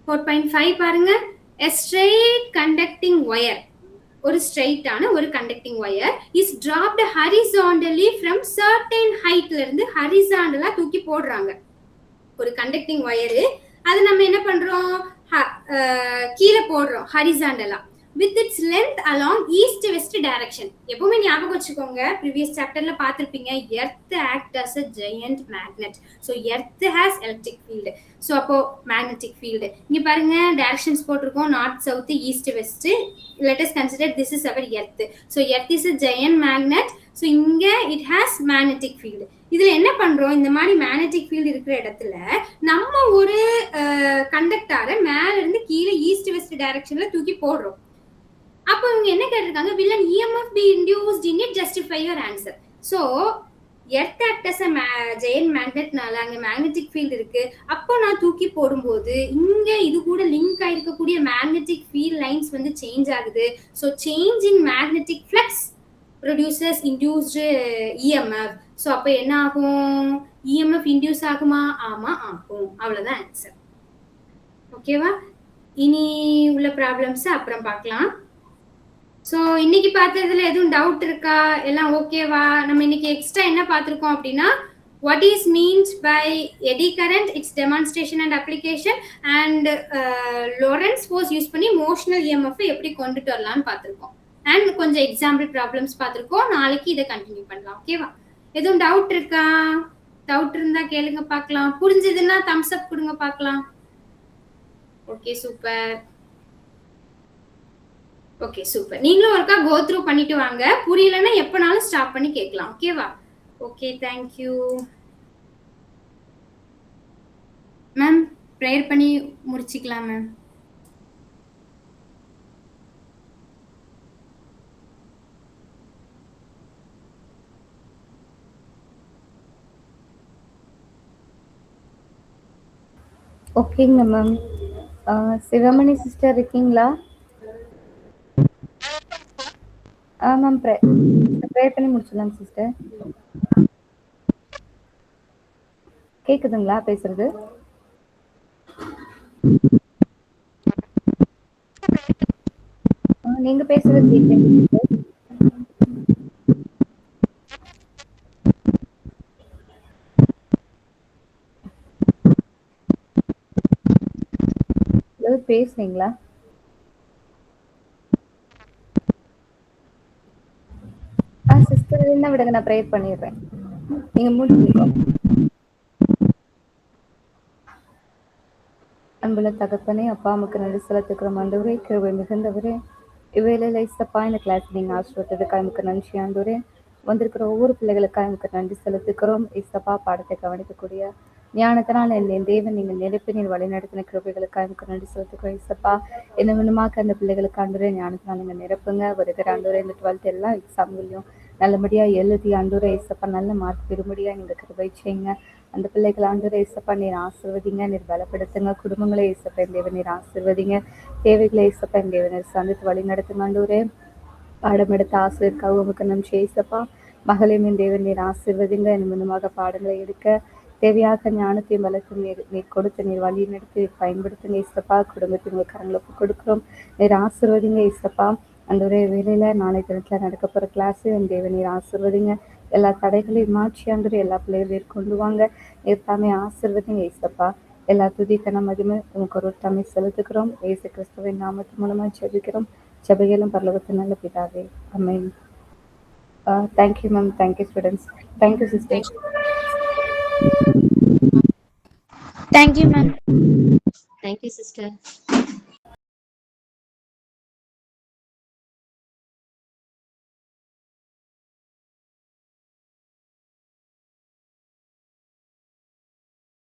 S3: 4.5 பாருங்க. A straight conducting wire, ஒரு ஸ்ட்ரெயிட்டான ஒரு conducting wire is dropped horizontally from certain ஹைட்ல இருந்து ஹரிசாண்டலா தூக்கி போடுறாங்க. ஒரு கண்டக்டிங் ஒயரு, அது நம்ம என்ன பண்றோம், கீழே போடுறோம் ஹரிசாண்டலா with its length along east west direction. எப்பவுமே ஞாபகம் வச்சுக்கோங்க, ப்ரீவியஸ் சாப்டர்ல பார்த்திருப்பீங்க, earth act as a giant magnet. so earth has electric field. so அப்போ magnetic field இங்க பாருங்க, டைரக்ஷன்ஸ் போட்டிருக்கோம், north south east west. let us consider this is our earth. so earth is a giant magnet. so இங்க it has magnetic field. இதுல என்ன பண்றோம், இந்த மாதிரி மேக்னெட்டிக் ஃபீல்ட் இருக்கிற இடத்துல நம்ம ஒரு கண்டக்டாரை மேல இருந்து கீழே ஈஸ்ட் வெஸ்ட் டைரக்ஷன்ல தூக்கி போடுறோம். அப்போ இவங்க என்ன கேட்டிருக்காங்க, will an EMF be induced in it, justify your answer. so earth act as a giant magnetனால அங்க மேக்னெட்டிக் ஃபீல்ட் இருக்கு. அப்போ நான் தூக்கி போடும்போது இங்க இது கூட லிங்க் ஆயிருக்கக்கூடிய மேக்னெட்டிக் ஃபீல்ட் லைன்ஸ் வந்து சேஞ்ச் ஆகுது. so change in magnetic flux produces induced EMF. so அப்ப என்ன ஆகும், EMF இன்டியூஸ் ஆகுமா? ஆமா ஆகும். அவ்வளவுதான் ஆன்சர். ஓகேவா? இனி உள்ள ப்ராப்ளம்ஸ் அப்புறம் பார்க்கலாம். ஸோ இன்னைக்கு பார்த்ததுல எதுவும் டவுட் இருக்கா? எல்லாம் ஓகேவா? நம்ம இன்னைக்கு எக்ஸ்ட்ரா என்ன பார்த்துருக்கோம் அப்படின்னா, what is means by eddy current, its demonstration and application, and Lorentz force use பண்ணி மோஷனல் EMF எப்படி கொண்டுட்டு வரலாம்னு பார்த்துருக்கோம். அண்ட் கொஞ்சம் எக்ஸாம்பிள் ப்ராப்ளம்ஸ் பார்த்துருக்கோம். நாளைக்கு இதை கண்டினியூ பண்ணலாம். ஓகேவா? எதுவும் டவுட் இருக்கா? டவுட் இருந்தா கேளுங்க பார்க்கலாம். புரிஞ்சதுன்னா தம்ஸ் அப் கொடுங்க பார்க்கலாம். Okay, super. Okay, super. நீங்களும் ஒருக்கா கோ த்ரூ பண்ணிட்டு வாங்க. புரியலன்னா எப்பனாலும் ஸ்டாப் பண்ணி கேட்கலாம். ஓகேவா? Okay, thank you ma'am. ப்ரேயர் பண்ணி முடிச்சுக்கலாம் மேம்.
S2: ஓகேங்க மேம். சிவமணி சிஸ்டர் இருக்கீங்களா? மேம் ப்ரேயர் பண்ணி முடிச்சிடலாம் சிஸ்டர். கேக்குதுங்களா பேசுறது? நீங்க பேசுறது கேக்குதுங்க சிஸ்டர். பேசுறீங்களா? சிஸ்டர் என்ன விடுங்க, நான் ப்ரேயர் பண்ணிடுறேன். நீங்க முடிச்சுக்கோங்க. அன்புள்ள தகப்பனே, அப்பா அம்மாக்கு நன்றி செலுத்துக்கிறோம் ஆண்டவரே. கிருபை மிகுந்தவரே, இவ்வேளையில இசப்பா இந்த கிளாஸ் நீங்க ஆசீர்வதித்ததுக்காக எமக்கு நன்றி ஆண்டவரே. வந்திருக்கிற ஒவ்வொரு பிள்ளைகளுக்காக எமக்கு நன்றி செலுத்துக்கிறோம். இசப்பா பாடத்தை கவனிக்கக்கூடிய ஞானத்தினால் என் தேவன் நீங்கள் நிரப்பி நீர் வழிநடத்தின கிருபைகளுக்காக எமக்கு நன்றி செலுத்துக்கிறோம். இசப்பா என்ன வேணுமாக்க அந்த பிள்ளைகளுக்கு ஆண்டவரே ஞானத்தினால் நீங்க நிரப்புங்க. வருகிற ஆண்டவரே இந்த 12th எல்லா எக்ஸாம்களையும் நல்லபடியா எழுதி ஆண்டவரே இசப்பா நல்ல மார்க் பெறும்படியா நீங்க கிருபை செய்யுங்க. அந்த பிள்ளைகள் ஆண்டவரே இசப்பா நீர் ஆசீர்வதிங்க, நீர் பலப்படுத்துங்க. குடும்பங்களை இசப்பா என் தேவன் நீர் ஆசீர்வதிங்க. தேவைகளை இசப்பா என் தேவன் நீர் சந்தித்து வழி நடத்துங்க ஆண்டவரே. பாடம் எடுத்த ஆசிரியருக்காக உமக்கு நன்றி இசப்பா. மகளையும் என் தேவன் நீர் ஆசீர்வதிங்க. என் மூலமாக பாடங்களை எடுக்க தேவையாக ஞானத்தையும் பலத்தையும் நீர் கொடுத்து நீர் வழி நடத்தி பயன்படுத்துங்க இசப்பா. குடும்பத்தின் உங்கள் கரங்களுக்கு கொடுக்குறோம். நீர் ஆசீர்வதிங்க இசப்பா. அந்த ஒரே வேலையில நாளை தினத்துல நடக்க போற கிளாஸ் என் தேவன் நீர் ஆசீர்வதிங்க. எல்லா தடைகளையும் மாற்றி ஆண்டு எல்லா பிள்ளைகளையும் கொண்டு வாங்க. நீர் தாமே ஆசீர்வதிங்க இசப்பா. எல்லா துதிக்கன மகிமை உங்க ஒரு தாமே செலுத்துக்கிறோம். இயேசு கிறிஸ்துவின் நாமத்தின் மூலமா ஜெபிக்கிறோம். ஜெபங்களும் பரலோகத்தின் நல்ல பிதாவே. ஆமென். Thank you ma'am. Thank you students. Thank you sister.
S4: Thank you, ma'am.
S1: Thank you, sister.